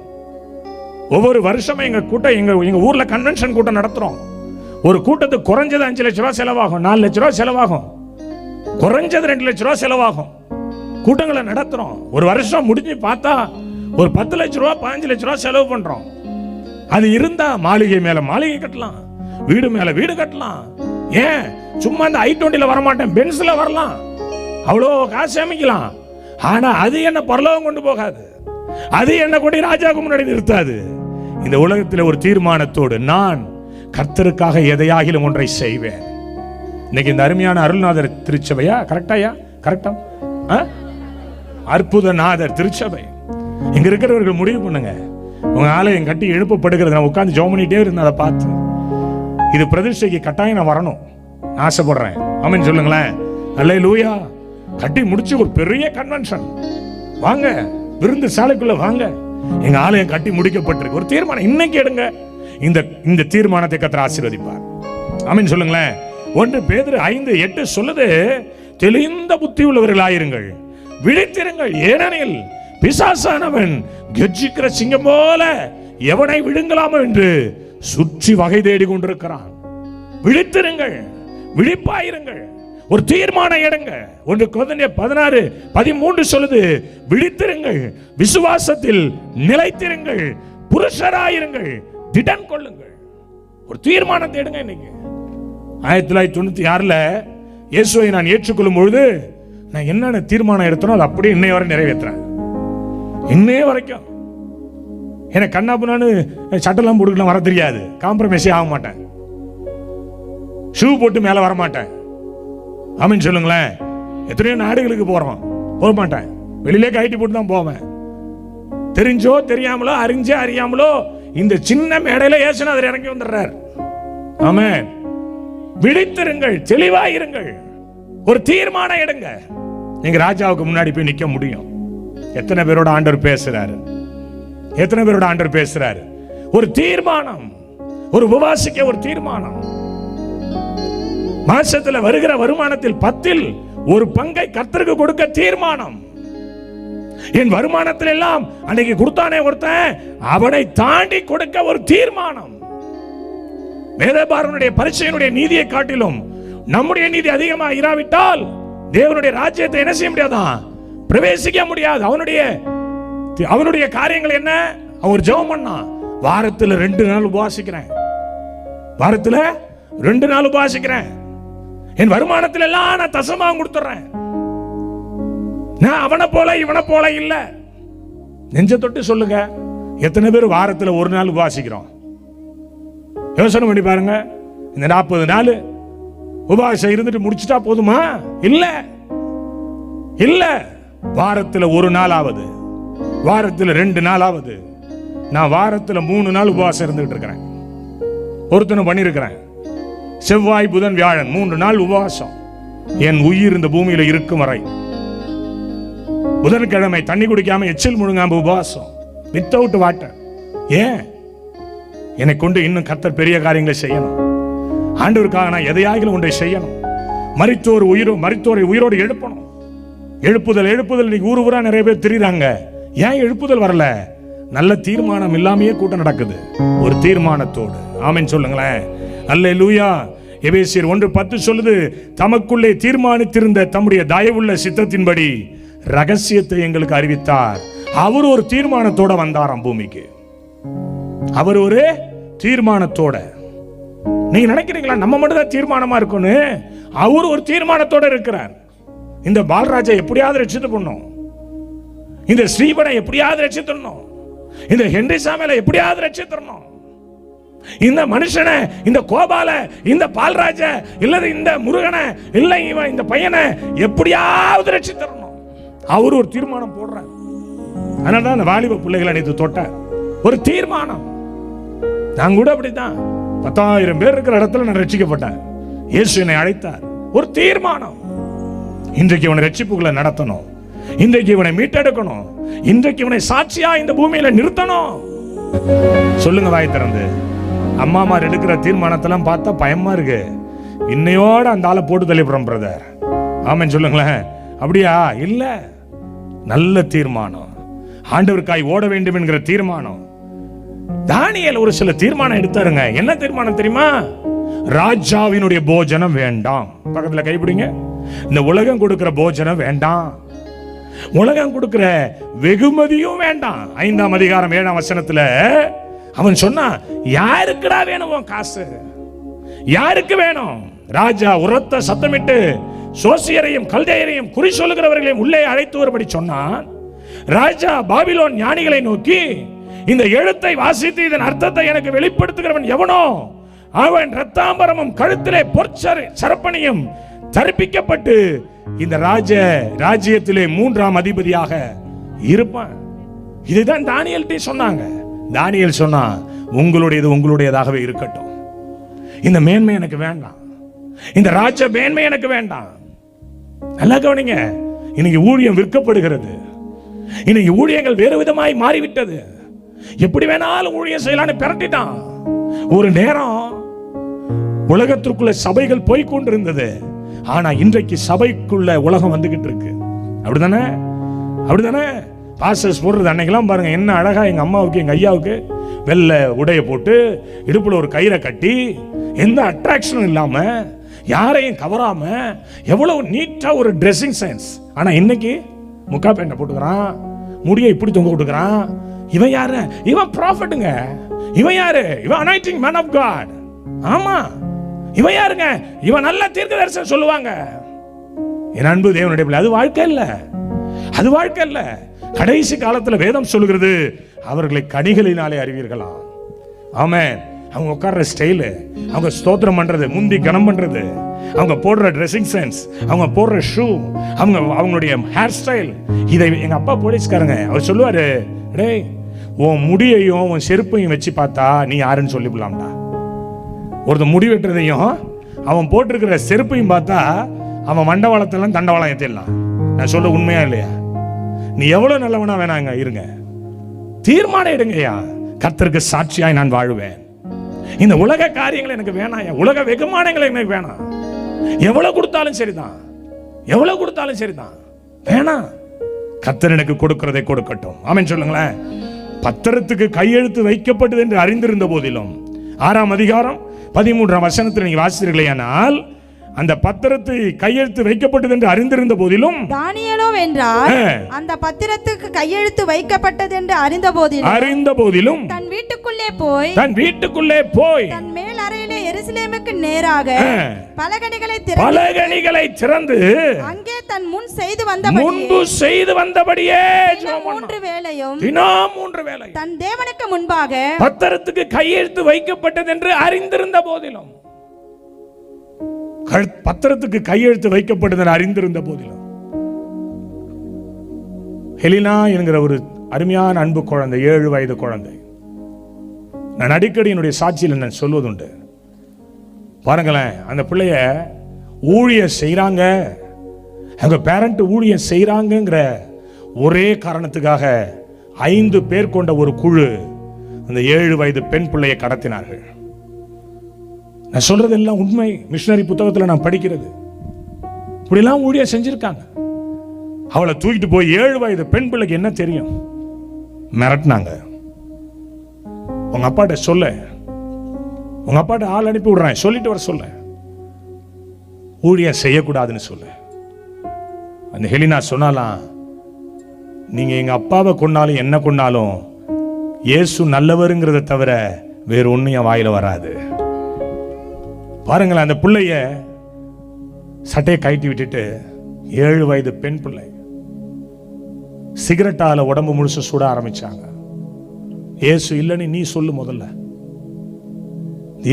ஒவ்வொரு வருஷமும் எங்க கூட்டம் எங்க ஊர்ல கன்வென்ஷன் கூட்டம் நடத்துறோம். ஒரு கூட்டத்துக்கு குறைஞ்சது 5 லட்ச ரூபாய் செலவாகும், 4 லட்ச ரூபாய் செலவாகும், குறைஞ்சது 2 லட்ச ரூபாய் செலவாகும். கூட்டங்களை நடத்துறோம். ஒரு வருஷம் முடிஞ்சு பார்த்தா ஒரு 10 லட்ச ரூபாய் 15 லட்ச ரூபாய் செலவு பண்றோம். அது இருந்தா மாளிகை மேல மாளிகை கட்டலாம், வீடு மேல வீடு கட்டலாம். ஏன் சும்மா இந்த I-20ல வரமாட்டேன், பென்ஸ்ல வரலாம், அவ்வளோ காசு சேமிக்கலாம். ஆனா அது என்ன பரலோகம் கொண்டு போகாது, அது என்ன கொண்டு ராஜாவுக்கு முன்னாடி நிறுத்தாது. இந்த உலகத்தில் ஒரு தீர்மானத்தோடு நான் கர்த்தருக்காக எதையாகிலும் ஒன்றை செய்வேன். இன்னைக்கு இந்த அருமையான அருள்நாதர் திருச்சபையா, கரெக்டாயா? கரெக்டா? அற்புதநாதர் திருச்சபை. இங்க இருக்கிறவர்கள் முடிவு பண்ணுங்க, உங்க ஆலயம் கட்டி எழுப்பப்படுகிறது. நான் உட்கார்ந்து ஜெபம் பண்ணிட்டே இருந்தேன், அதை பார்த்து இது பிரதிஷ்டைக்கு கட்டாயம் நான் வரணும் ஆசைப்படுறேன். ஆமென் சொல்லுங்களேன். அல்லேலூயா. கட்டி முடிச்சு ஒரு பெரிய கன்வென்ஷன், வாங்க விருந்து சாலைக்குள்ள வாங்க, எங்க ஆலயம் கட்டி முடிக்கப்பட்டிருக்கு. ஒரு தீர்மானம் இன்னைக்கு எடுங்க. இந்த தீர்மானத்தை கர்த்தர் ஆசீர்வதிப்பார். ஆமென் சொல்லுங்களேன். 1 பேதுரு 5:8 சொல்லுது, தெளிந்த புத்தி உள்ளவர்களாயிருங்கள், விழித்திருங்கள், ஏனெனில் பிசாசானவன் கெர்ச்சிக்கிற சிங்கம் போல எவனை விழுங்கலாமோ என்று சுற்றி வகை தேடி கொண்டிருக்கிறான். விழித்திருங்கள், விழிப்பாயிருங்கள், ஒரு தீர்மானம் எடுங்க. 1 கொரிந்தியர் 16:13 சொல்லுது, விழித்திருங்கள், விசுவாசத்தில் நிலைத்திருங்கள், புருஷராயிருங்கள், திடன் கொள்ளுங்கள். ஒரு தீர்மானத்தை எடுங்க. இன்னைக்கு 1996ல் இயேசுவை நான் ஏற்றுக்கொள்ளும் பொழுது நான் என்னென்ன தீர்மானம் எடுத்தனோ அது அப்படியே இன்னைய வரை நிறைவேற்றுறேன். இன்னைய வரைக்கும் எனக்கு கண்ணாப்புனான்னு சட்டெல்லாம் போட்டுக்கலாம் வர தெரியாது, காம்ப்ரமைஸே ஆக மாட்டேன், ஷூ போட்டு மேல வர மாட்டேன். ஆமென் சொல்லுங்களேன். எத்தனையோ நாடுகளுக்கு போறோம், போக மாட்டேன், வெளியிலே கைட்டி போட்டு தான் போவேன். தெரிஞ்சோ தெரியாமலோ, அறிஞ்சோ அறியாமலோ இந்த சின்ன மேடையில இயேசுநாதர் இறங்கி வந்துடுறார். ஆமென். விழித்திருங்கள், தெளிவாயிருங்கள், ஒரு தீர்மானம் எடுங்க. நீங்க ராஜாவுக்கு முன்னாடி போய் நிக்க முடியும். எத்தனை பேரோட ஆண்டவர் பேசுறாரு, எத்தனை பேரோட ஆண்டவர் பேசுறாரு. ஒரு தீர்மானம், ஒரு உபவாசிக்க ஒரு தீர்மானம். மாசத்துல வருகிற வருமானத்தில் 10ல் ஒரு பங்கை கர்த்தருக்கு கொடுக்க தீர்மானம். என் வருமானத்தில் எல்லாம் அன்னைக்கு கொடுத்தானே ஒருத்தன், அவனை தாண்டி கொடுக்க ஒரு தீர்மானம். வேதபாரனுடைய பரிசையினுடைய நீதியை காட்டிலும் நம்முடைய நீதி அதிகமா இராவிட்டால் தேவனுடைய ராஜ்யத்தை என்ன செய்ய முடியாதான், பிரவேசிக்க முடியாது. அவனுடைய காரியங்கள் என்ன? அவர் ஜெபம் பண்ணா, வாரத்துல 2 நாள் உபவாசிக்கிறேன், வாரத்துல 2 நாள் உபவாசிக்கிறேன், என் வருமானத்தில் எல்லாம் நான் தசமாக கொடுத்துறேன். நான் அவனை போல இவனை போல இல்ல. நெஞ்ச தொட்டு சொல்லுங்க, எத்தனை பேர் வாரத்துல 1 நாள் உபவாசிக்கிறோம்? யோசனை பண்ணி பாருங்க. இந்த 40 நாள் உபவாசம் இருந்துட்டு முடிச்சுட்டா போதுமா? இல்ல இல்ல. வாரத்துல 1 நாளாவது, வாரத்துல 2 நாளாவது. நான் வாரத்துல 3 நாள் உபவாசம் இருந்துட்டு இருக்கிறேன். ஒருத்தனை பண்ணிருக்கிறேன். செவ்வாய் புதன் வியாழன் 3 நாள் உபவாசம். என் உயிர் இந்த பூமியில இருக்கும் வரை. புதன்கிழமை தண்ணி குடிக்காம எச்சில் முழுங்காம உபவாசம், வித்தவுட் வாட்டர். ஏன்? என்னை கொண்டு இன்னும் கர்த்தர் பெரிய காரியங்களை செய்யணும். ஆண்டவருக்காக நான் எதையாகிலும் ஒன்றை செய்யணும். மரித்தோரை உயிரோடு எழுப்பணும். எழுப்புதல் இன்னைக்கு ஊர் ஊரா நிறைய பேர் தெரியுறாங்க. ஏன் எழுப்புதல் வரல? நல்ல தீர்மானம் இல்லாமையே கூட்டம் நடக்குது. ஒரு தீர்மானத்தோடு. ஆமென் சொல்லுங்களேன். அல்லேலூயா. எபேசியர் 1:10 சொல்லுது, தமக்குள்ளே தீர்மானித்திருந்த தம்முடைய தயவுள்ள சித்தத்தின்படி ரகசியத்தை எங்களுக்கு அறிவித்தார். அவர் ஒரு தீர்மானத்தோட வந்தாராம் பூமிக்கு. அவர் ஒரு தீர்மானத்தோட. நீங்க நினைக்கிறீங்களா நம்ம மட்டும் தான் தீர்மானமா இருக்குன்னு? அவர் ஒரு தீர்மானத்தோட இருக்கிறார். இந்த பால்ராஜை எப்படியாவது ரட்சித்து பண்ணணும், இந்த ஸ்ரீபனை எப்படியாவது ரட்சித்தரணும், இந்த ஹென்றி சாமியலை எப்படியாவது ரட்சித்தரணும், இந்த மனுஷனை, இந்த கோபால, இந்த பால்ராஜ, இல்ல இந்த முருகனை, இல்ல இவன் இந்த பையனை எப்படியாவது ரட்சித்தரணும். அவர் ஒரு தீர்மானம் போடுறார். அதனாலதான் அந்த வாலிப பிள்ளைகளை அனைத்து தொட்டார். ஒரு தீர்மானம். நான் கூட அப்படித்தான் 10,000 பேர் இருக்கிற இடத்துல நான் ரட்சிக்கப்பட்டேன். இயேசு என்னை அழைத்தார். ஒரு தீர்மானம். இன்றைக்கு இவனை ரட்சிப்புகளை நடத்தணும், இன்றைக்கு இவனை மீட்டெடுக்கணும், இன்றைக்கு இவனை சாட்சியா இந்த பூமியில நிறுத்தணும். சொல்லுங்க வாய் திறந்து. அம்மாமார் எடுக்கிற தீர்மானத்தெல்லாம் பார்த்தா பயமா இருக்கு. இன்னையோட அந்த ஆளை போட்டு தள்ளிப்புறோம் பிரதர். ஆமென் சொல்லுங்களேன். அப்படியா? இல்ல, நல்ல தீர்மானம், ஆண்டவருக்காய் ஓட வேண்டும் என்கிற தீர்மானம். தானியேல் ஒரு சில தீர்மானம் எடுத்தாருங்க. என்ன தீர்மானம் தெரியுமா? ராஜாவினுடைய போஜனம் வேண்டாம். பக்கத்துல கைப்பிடிங்க. இந்த உலகம் கொடுக்கிற போஜனம் வேண்டாம், உலகம் கொடுக்கிற வெகுமதியும் வேண்டாம். 5ஆம் அதிகாரம் 7ஆம் வசனத்துல அவன் சொன்னா, யாருக்குடா வேணும் காசு? யாருக்கு வேணும்? ராஜா உரத்த சத்தமிட்டு சோசியரையும் கல்தையரையும் குறி சொல்லுகிறவர்களையும் உள்ளே அழைத்து வரும்படி சொன்னான். ராஜா பாபிலோன் ஞானிகளை நோக்கி, இந்த எழுத்தை வாசித்து இதன் அர்த்தத்தை எனக்கு வெளிப்படுத்துகிறவன் எவனோ அவன் இரத்தாம்பரமும் கழுத்திலே சரப்பணியும் தரிப்பிக்கப்பட்டு இந்த ராஜ்யத்திலே 3ஆம் அதிபதியாக இருப்பான். இதுதான் தானியேல்கிட்ட சொன்னாங்க. தானியேல் சொன்னா, உங்களுடையதாகவே இருக்கட்டும், இந்த மேன்மை எனக்கு வேண்டாம், இந்த ராஜ்ய மேன்மை எனக்கு வேண்டாம். நல்லா கவனிங்க. இன்னைக்கு ஊழியம் விற்கப்படுகிறது. இன்னைக்கு ஊழியங்கள் வேறு விதமாய் மாறிவிட்டது. எப்படி வேணாலும் ஊழியம் செய்யலான்னு பிரட்டிட்டான். ஒரு நேரம் உலகத்திற்குள்ள சபைகள் போய் கொண்டிருந்தது. ஆனா இன்றைக்கு சபைக்குள்ள உலகம் வந்துகிட்டு இருக்கு. அப்படிதானே? அப்படிதானே? பாஸ்டர்ஸ் போடுறது அன்னைக்கெல்லாம் பாருங்க, என்ன அழகா எங்க அம்மாவுக்கு எங்க ஐயாவுக்கு வெள்ளை உடைய போட்டு இடுப்புல ஒரு கயிறை கட்டி எந்த அட்ராக்ஷனும் இல்லாம யாரையும் கவராம எவ்வளவு நீட்டா ஒரு ட்ரெஸ்ஸிங் சென்ஸ். ஆனா இன்னைக்கு முக்கா பேண்ட போட்டுக்கிறான், முடியை இப்படி தொங்க விட்டுக்கிறான். இவன் யாரு? இவன் ப்ராஃபட்டுங்க. இவன் யாரு? இவன் அனாயிட்டிங் மேன் ஆஃப் காட். ஆமா, இவன் யாருங்க? இவன் நல்ல தீர்க்கதரிசனம் சொல்லுவாங்க. என் அன்பு தேவனுடைய பிள்ளை, அது வாழ்க்கை இல்ல, அது வாழ்க்கை இல்ல. கடைசி காலத்துல வேதம் சொல்லுகிறது, அவர்களை கனிகளினாலே அறிவீர்களாம். ஆமென். அவங்க உட்கார்ற ஸ்டைலு, அவங்க ஸ்தோத்திரம் பண்றது, முந்தி கனம் பண்றது, அவங்க போடுற ட்ரெஸ்ஸிங் சென்ஸ், அவங்க போடுற ஷூ, அவங்களுடைய ஹேர் ஸ்டைல். இதை எங்க அப்பா போலீஸ்காரங்க அவர் சொல்லுவாரு, டேய் உன் முடியையும் உன் செருப்பையும் வச்சு பார்த்தா நீ யாருன்னு சொல்லிவிடலாம்டா. ஒருத்த முடி வெட்டுறதையும் அவன் போட்டிருக்கிற செருப்பையும் பார்த்தா அவன் மண்டவாளத்தெல்லாம் தண்டவாளம் ஏற்றிடலாம். நான் சொல்ல உண்மையா இல்லையா? நீ எவ்வளவு நல்லவனா வேணாங்க இருங்க, தீர்மானம் எடுங்கய்யா. கர்த்தருக்கு சாட்சியாய் நான் வாழுவேன். இந்த உலக காரியங்கள் எனக்கு வேணாம், உலக வெகுமானங்கள் எனக்கு வேணாம். எவ்வளவு கொடுத்தாலும் சரிதான், எவ்வளவு கொடுத்தாலும் சரிதான், வேணாம். கர்த்தர் எனக்கு கொடுக்கிறதை கொடுக்கட்டும். ஆமென் சொல்லுங்களேன். பத்திரத்துக்கு கையெழுத்து வைக்கப்பட்டது என்று அறிந்திருந்த போதிலும் 6ஆம் அதிகாரம் 13ஆம் வசனத்தில் நீங்க வாசித்தீர்களேயானால், அந்த பத்திரத்தை கையெழுத்து வைக்கப்பட்டது என்று அறிந்திருந்த போதிலும், தானியேலோ வென்றால் அந்த பத்திரத்துக்கு கையெழுத்து வைக்கப்பட்டது என்று அறிந்த போதிலும் தன் வீட்டுக்குள்ளே போய் தன் மேல் அறையிலே எருசலேமுக்கு நேராக பலகணிகளை திறந்து அங்கே தன் முன்பு செய்து வந்தபடியே தினம் 3 வேளையும் தன் தேவனுக்கு முன்பாக பத்திரத்துக்கு கையெழுத்து வைக்கப்பட்டது என்று அறிந்திருந்த போதிலும், பத்திரத்துக்கு கையெழுத்து வைக்கப்பட்டது அறிந்திருந்த போதிலும், ஹெலினா என்கிற ஒரு அருமையான அன்பு குழந்தை, 7 வயது குழந்தை, நான் அடிக்கடி என்னுடைய சாட்சியில் நான் சொல்வதுண்டு. பாருங்களேன், அந்த பிள்ளைய ஊழியம் செய்யறாங்க, அவங்க பேரண்ட் ஊழியம் செய்யறாங்கிற ஒரே காரணத்துக்காக 5 பேர் கொண்ட ஒரு குழு அந்த 7 வயது பெண் பிள்ளையை கடத்தினார்கள். நான் சொல்றது எல்லாம் உண்மை. மிஷனரி புத்தகத்தில் நான் படிக்கிறது. இப்படிலாம் ஊழியம் செஞ்சிருக்காங்க. அவளை தூக்கிட்டு போய் 7 வயது பெண் பிள்ளைக்கு என்ன தெரியும்? மிரட்டினாங்க. உங்க அப்பாட்ட சொல்ல, உங்க அப்பாட்ட ஆள் அனுப்பி விடுறேன், சொல்லிட்டு வர சொல்ல, ஊழியம் செய்யக்கூடாதுன்னு சொல்ல. அந்த ஹெலினா சொன்னாலாம், நீங்க எங்க அப்பாவை கொண்டாலும் என்ன கொண்டாலும் இயேசு நல்லவருங்கிறத தவிர வேற ஒன்னும் என் வாயில வராது. பாருங்களேன், அந்த பிள்ளைய சட்டையை கழட்டி விட்டுட்டு 7 வயது பெண் பிள்ளை சிகரெட்டால உடம்பு முழுசு சுட ஆரம்பிச்சாங்க. இயேசு இல்லைன்னு நீ சொல்லு முதல்ல.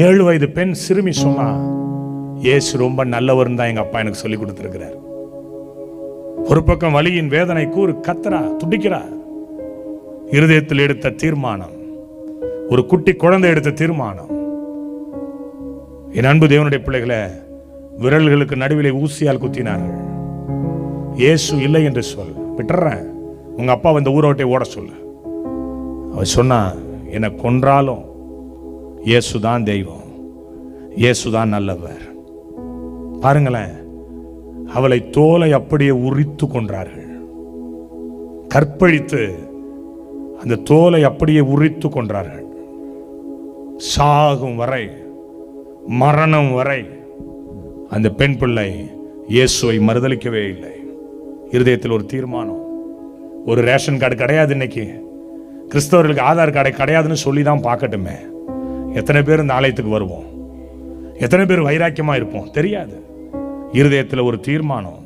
7 வயது பெண் சிறுமி சொன்னா, இயேசு ரொம்ப நல்லவர்னு தான் எங்க அப்பா எனக்கு சொல்லி கொடுத்திருக்கிறார். ஒரு பக்கம் வலியின் வேதனை கூறு கத்தரா, துடிக்கிறா. இருதயத்தில் எடுத்த தீர்மானம், ஒரு குட்டி குழந்தை எடுத்த தீர்மானம். என் அன்பு தேவனுடைய பிள்ளைகளை, விரல்களுக்கு நடுவிலே ஊசியால் குத்தினார்கள். இயேசு இல்லை என்று சொல், விட்டுறேன், உங்க அப்பா இந்த ஊரை விட்டே ஓட சொல்லு. அவ சொன்னா, என்னை கொன்றாலும் இயேசுதான் தெய்வம், இயேசுதான் நல்லவர். பாருங்களேன், அவளை தோலை அப்படியே உரித்து கொன்றார்கள். கற்பழித்து அந்த தோலை அப்படியே உரித்து கொன்றார்கள். சாகும் வரை, மரணம் வரை அந்த பெண் பிள்ளை இயேசுவை மறுதலிக்கவே இல்லை. இருதயத்தில் ஒரு தீர்மானம். ஒரு ரேஷன் கார்டு கிடையாது இன்னைக்கு, கிறிஸ்தவர்களுக்கு ஆதார் கார்டை கிடையாதுன்னு சொல்லி தான் பார்க்கட்டுமே. எத்தனை பேர் இந்த ஆலயத்துக்கு வருவோம், எத்தனை பேர் வைராக்கியமா இருப்போம் தெரியாது. இருதயத்தில் ஒரு தீர்மானம்.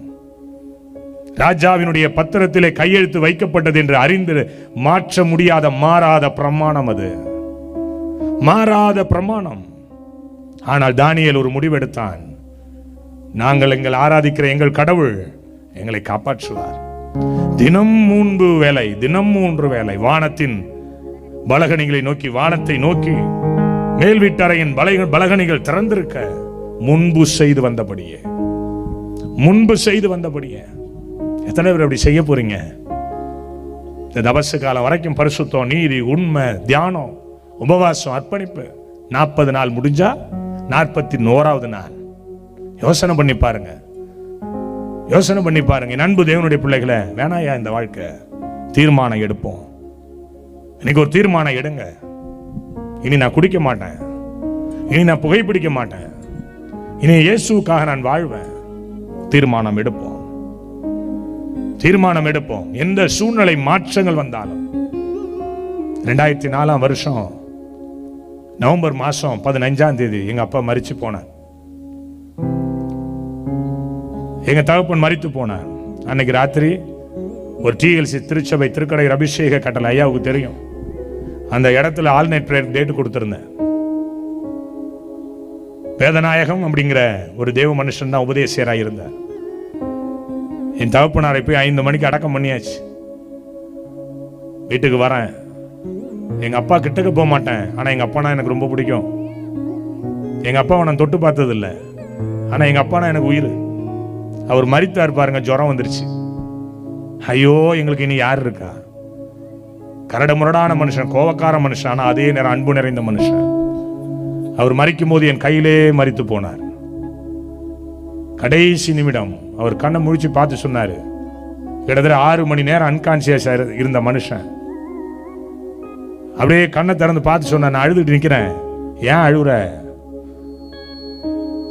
ராஜாவினுடைய பத்திரத்திலே கையெழுத்து வைக்கப்பட்டது என்று அறிந்து மாற்ற முடியாத மாறாத பிரமாணம், அது மாறாத பிரமாணம். ஆனால் தானியேல் ஒரு முடிவெடுத்தான். நாங்கள் எங்கள் ஆராதிக்கிற எங்கள் கடவுள் எங்களை காப்பாற்றுவார். தினம் 3 வேளை, தினம் 3 வேளை வானத்தின் பலகணிகளை நோக்கி, வானத்தை நோக்கி மேல் வீட்டறையின் பலகணிகள் திறந்திருக்க முன்பு செய்து வந்தபடியே, முன்பு செய்து வந்தபடியே. எத்தனை பேர் அப்படி செய்ய போறீங்க? இந்த தபசு காலம் வரைக்கும் பரிசுத்தம், நீதி, உண்மை, தியானம், உபவாசம், அர்ப்பணிப்பு. 40 நாள் முடிஞ்சா 41வது நாள். யோசனை பண்ணி பாருங்க, யோசனை பண்ணி பாருங்க. அன்பு தேவனுடைய பிள்ளைகளை, வேணாயா இந்த வாழ்க்கை? தீர்மானம் எடுப்போம். இன்னைக்கு ஒரு தீர்மானம் எடுங்க. இனி நான் குடிக்க மாட்டேன், இனி நான் புகைப்பிடிக்க மாட்டேன், இனி இயேசுவுக்காக நான் வாழ்வேன். தீர்மானம் எடுப்போம், தீர்மானம் எடுப்போம். எந்த சூழ்நிலை மாற்றங்கள் வந்தாலும். 2004 வருஷம் நவம்பர் மாசம் 15ஆம் தேதி எங்க அப்பா மரிச்சு போனார். எங்க தகப்பன் மரித்து போனார். அன்னைக்கு ராத்திரி ஒரு TLC திருச்சபை திருக்கடையூர் அபிஷேக கட்டளை ஐயாவுக்கு தெரியும், அந்த இடத்துல ஆல்நைட் பிரேயர் டேட் கொடுத்திருந்தேன். வேதநாயகம் அப்படிங்கிற ஒரு தேவ மனுஷன் தான் உபதேசியராக இருந்தார். என் தகப்பனாரை போய் 5 மணிக்கு அடக்கம் பண்ணியாச்சு. வீட்டுக்கு வரேன், எங்க அப்பா கிட்டக்கு போக மாட்டேன். ஆனா எங்க அப்பானா எனக்கு ரொம்ப பிடிக்கும். எங்க அப்பாவை நான் தொட்டு பார்த்தது இல்லை, ஆனா எங்க அப்பானா எனக்கு உயிர். அவர் மரித்தார் பாருங்க, ஜுரம் வந்துருச்சு. ஐயோ, எங்களுக்கு இனி யார் இருக்கா? கரடு முரடான மனுஷன், கோவக்கார மனுஷன், ஆனா அதே நேரம் அன்பு நிறைந்த மனுஷன். அவர் மரிக்கும் போது என் கையிலே மரித்து போனார். கடைசி நிமிடம் அவர் கண்ணை முழிச்சு பார்த்து சொன்னாரு. கிட்டத்தட்ட 6 மணி நேரம் அன்கான்சியஸா இருந்த மனுஷன் அப்படியே கண்ணை திறந்து பார்த்து சொன்னார், நான் அழுதுட்டு நிக்கிறேன். ஏன் அழுகுற?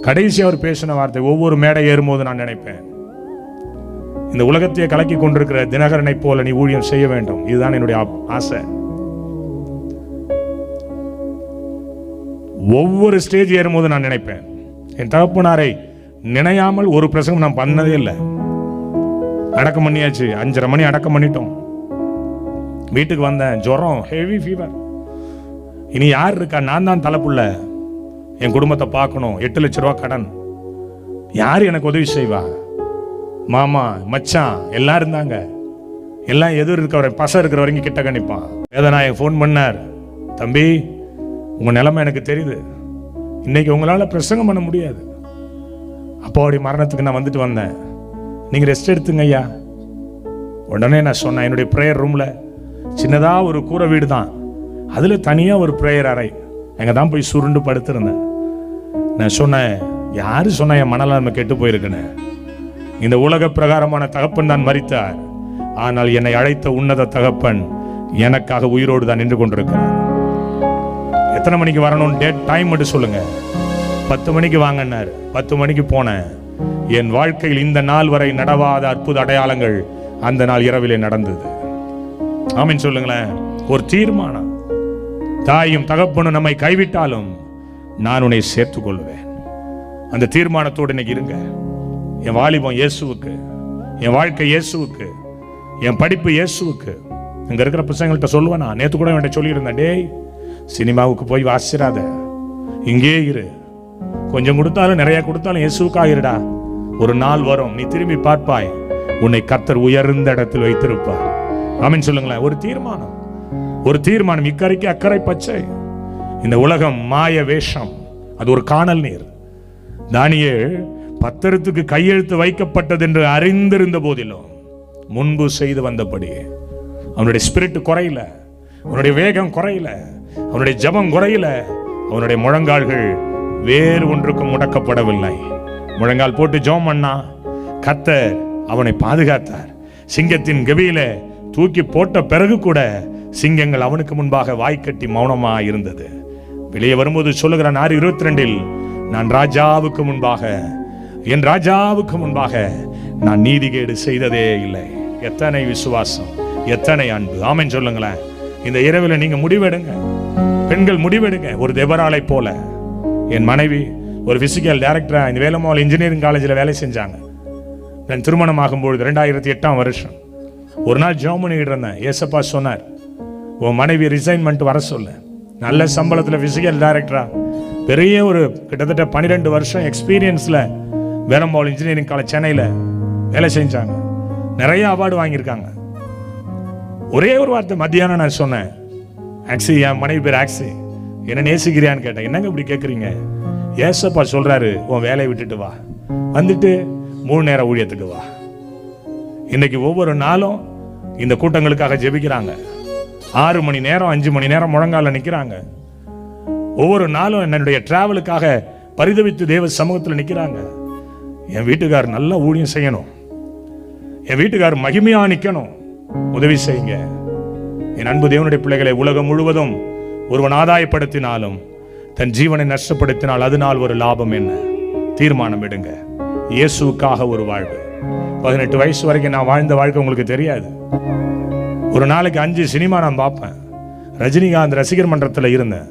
கடைசி அவர் பேசின வார்த்தை, ஒவ்வொரு மேடை ஏறும்போது நான் நினைப்பேன், இந்த உலகத்தையே கலக்கி கொண்டிருக்கிற தினகரனை போல நீ ஊழியம் செய்ய வேண்டும். இதுதான் என்னுடைய ஆசை. ஒவ்வொரு ஸ்டேஜ் ஏறும்போது நான் நினைப்பேன், என் தகப்பனாரை நினையாமல் ஒரு பிரசங்கம் நான் பண்ணதே இல்லை. அடக்கம் பண்ணியாச்சு, 5:30 மணி அடக்கம் பண்ணிட்டோம். வீட்டுக்கு வந்தேன், ஜுரம், ஹெவி ஃபீவர். இனி யார் இருக்கா? நான் தான் தலைப்புள்ள. என் குடும்பத்தை பார்க்கணும், 8 லட்ச ரூபா கடன். யார் எனக்கு உதவி செய்வா? மாமா, மச்சான் எல்லாம் இருந்தாங்க. எல்லாம் எதிர் இருக்கிற பசம் இருக்கிற வரைக்கும் கிட்ட கணிப்பான். வேதநாயகம் ஃபோன் பண்ணார், தம்பி உங்க நிலைமை எனக்கு தெரியுது, இன்னைக்கு உங்களால பிரசங்கம் பண்ண முடியாது. அப்பாவுடைய மரணத்துக்கு நான் வந்துட்டு வந்தேன், நீங்க ரெஸ்ட் எடுத்துங்க ஐயா. உடனே நான் சொன்னேன், என்னுடைய ப்ரேயர் ரூம்ல சின்னதா ஒரு கூரை வீடு தான், அதுல தனியா ஒரு ப்ரேயர் அறை, அங்க தான் போய் சுருண்டு படுத்திருந்தேன். நான் சொன்னேன், யாரு சொன்ன என் மனநிலைமை கெட்டு போயிருக்குன்னு? இந்த உலக பிரகாரமான தகப்பன் தான் மரித்தார், ஆனால் என்னை அழைத்த உன்னத தகப்பன் எனக்காக உயிரோடு தான் நின்று கொண்டிருக்கிறார். எத்தனை மணிக்கு வரணும்? டேட் டைம் மட்டும் சொல்லுங்க. 10 மணிக்கு வாங்கினார். 10 மணிக்கு போனேன். என் வாழ்க்கையில் இந்த நாள் வரை நடவாத அற்புத அடையாளங்கள் அந்த நாள் இரவிலே நடந்தது. ஆமென் சொல்லுங்களேன். ஒரு தீர்மானம். தாயும் தகப்பனும் நம்மை கைவிட்டாலும் நான் உன்னை சேர்த்துக் கொள்வேன். அந்த தீர்மானத்தோடு இன்னைக்கு இருங்க. என் வாலிபம் இயேசுவுக்கு, என் வாழ்க்கை இயேசுவுக்கு, என் படிப்பு இயேசுவுக்கு. இங்க இருக்கிற பசங்கள்கிட்ட சொல்லுவேன், நான் நேற்று கூட என்கிட்ட சொல்லியிருந்தேன், டேய் சினிமாவுக்கு போய் வாசிராத, இங்கே இரு, கொஞ்சம் கொடுத்தாலும் நிறைய கொடுத்தாலும் இயேசுவுக்காக இருடா. ஒரு நாள் வரும், நீ திரும்பி பார்ப்பாய், உன்னை கர்த்தர் உயர்ந்த இடத்தில் வைத்திருப்பார். ஆமென் சொல்லுங்களேன். ஒரு தீர்மானம், ஒரு தீர்மானம். இக்கரைக்கு அக்கறை பச்சை. இந்த உலகம் மாய வேஷம், அது ஒரு காணல் நீர். தானியேல் பத்திரத்துக்கு கையெழுத்து வைக்கப்பட்டது என்று அறிந்திருந்த போதிலும் முன்பு செய்து வந்தபடி அவனுடைய ஸ்பிரிட் குறையல, அவனுடைய வேகம் குறையல, அவனுடைய ஜபம் குறையல, அவனுடைய முழங்கால்கள் வேறு ஒன்றுக்கும் முடக்கப்படவில்லை. முழங்கால் போட்டு ஜெபம் பண்ணா, கர்த்தர் அவனை பாதுகாத்தார். சிங்கத்தின் கெபியில தூக்கி போட்ட பிறகு கூட சிங்கங்கள் அவனுக்கு முன்பாக வாய்க்கட்டி மௌனமா இருந்தது. வெளியே வரும்போது சொல்லுகிறான் 6:22, நான் ராஜாவுக்கு முன்பாக, என் ராஜாவுக்கு முன்பாக நான் நீதிகேடு செய்ததே இல்லை. எத்தனை விசுவாசம், எத்தனை அன்பு. ஆமென் சொல்லுங்களேன். இந்த இரவில் நீங்க முடிவெடுங்க, பெண்கள் முடிவெடுங்க. ஒரு தெபராளை போல என் மனைவி ஒரு பிசிக்கல் டைரக்டரா இந்த வேலம்மாள் இன்ஜினியரிங் காலேஜில் வேலை செஞ்சாங்க. நான் திருமணம் ஆகும்பொழுது 2008ஆம் வருஷம் ஒரு நாள் ஜெபம் பண்ணிக்கிட்டு இருந்தேன். ஏசப்பா சொன்னார், உன் மனைவி ரிசைன்மெண்ட் வர சொல்ல. நல்ல சம்பளத்தில் பிசிக்கல் டைரக்டரா, பெரிய ஒரு கிட்டத்தட்ட 12 வருஷம் எக்ஸ்பீரியன்ஸில் வேலம்மாள் இன்ஜினியரிங் காலேஜ் சென்னையில் வேலை செஞ்சாங்க. நிறைய அவார்டு வாங்கியிருக்காங்க. ஒரே ஒரு வார்த்தை மத்தியானம் நான் சொன்னேன், ஆக்சி, என் மனைவி பேர் ஆக்சி, என்ன நேசிக்கிறியான்னு கேட்டேன். என்னங்க இப்படி கேட்குறீங்க? ஏசப்பா சொல்றாரு, உன் வேலையை விட்டுட்டு வா, வந்துட்டு 3 நேர ஊழியத்துக்கு வா. இன்னைக்கு ஒவ்வொரு நாளும் இந்த கூட்டங்களுக்காக ஜெபிக்கிறாங்க. 6 மணி நேரம் 5 மணி நேரம் முழங்கால நிற்கிறாங்க. ஒவ்வொரு நாளும் என்னுடைய டிராவலுக்காக பரிதவித்து தேவ சமூகத்தில் நிற்கிறாங்க. என் வீட்டுக்கார் நல்ல ஊழியம் செய்யணும், என் வீட்டுக்கார் மகிமையா நிற்கணும், உதவி செய்யுங்க. என் அன்பு தேவனுடைய பிள்ளைகளை, உலகம் முழுவதும் ஒருவன் ஆதாயப்படுத்தினாலும் தன் ஜீவனை நஷ்டப்படுத்தினால் அதனால் ஒரு லாபம் என்ன? தீர்மானம் எடுங்க. இயேசுக்காக ஒரு வாழ்வு. 18 வயசு வரைக்கும் நான் வாழ்ந்த வாழ்க்கை உங்களுக்கு தெரியாது. ஒரு நாளைக்கு 5 சினிமா நான் பார்ப்பேன். ரஜினிகாந்த் ரசிகர் மன்றத்தில் இருந்தேன்.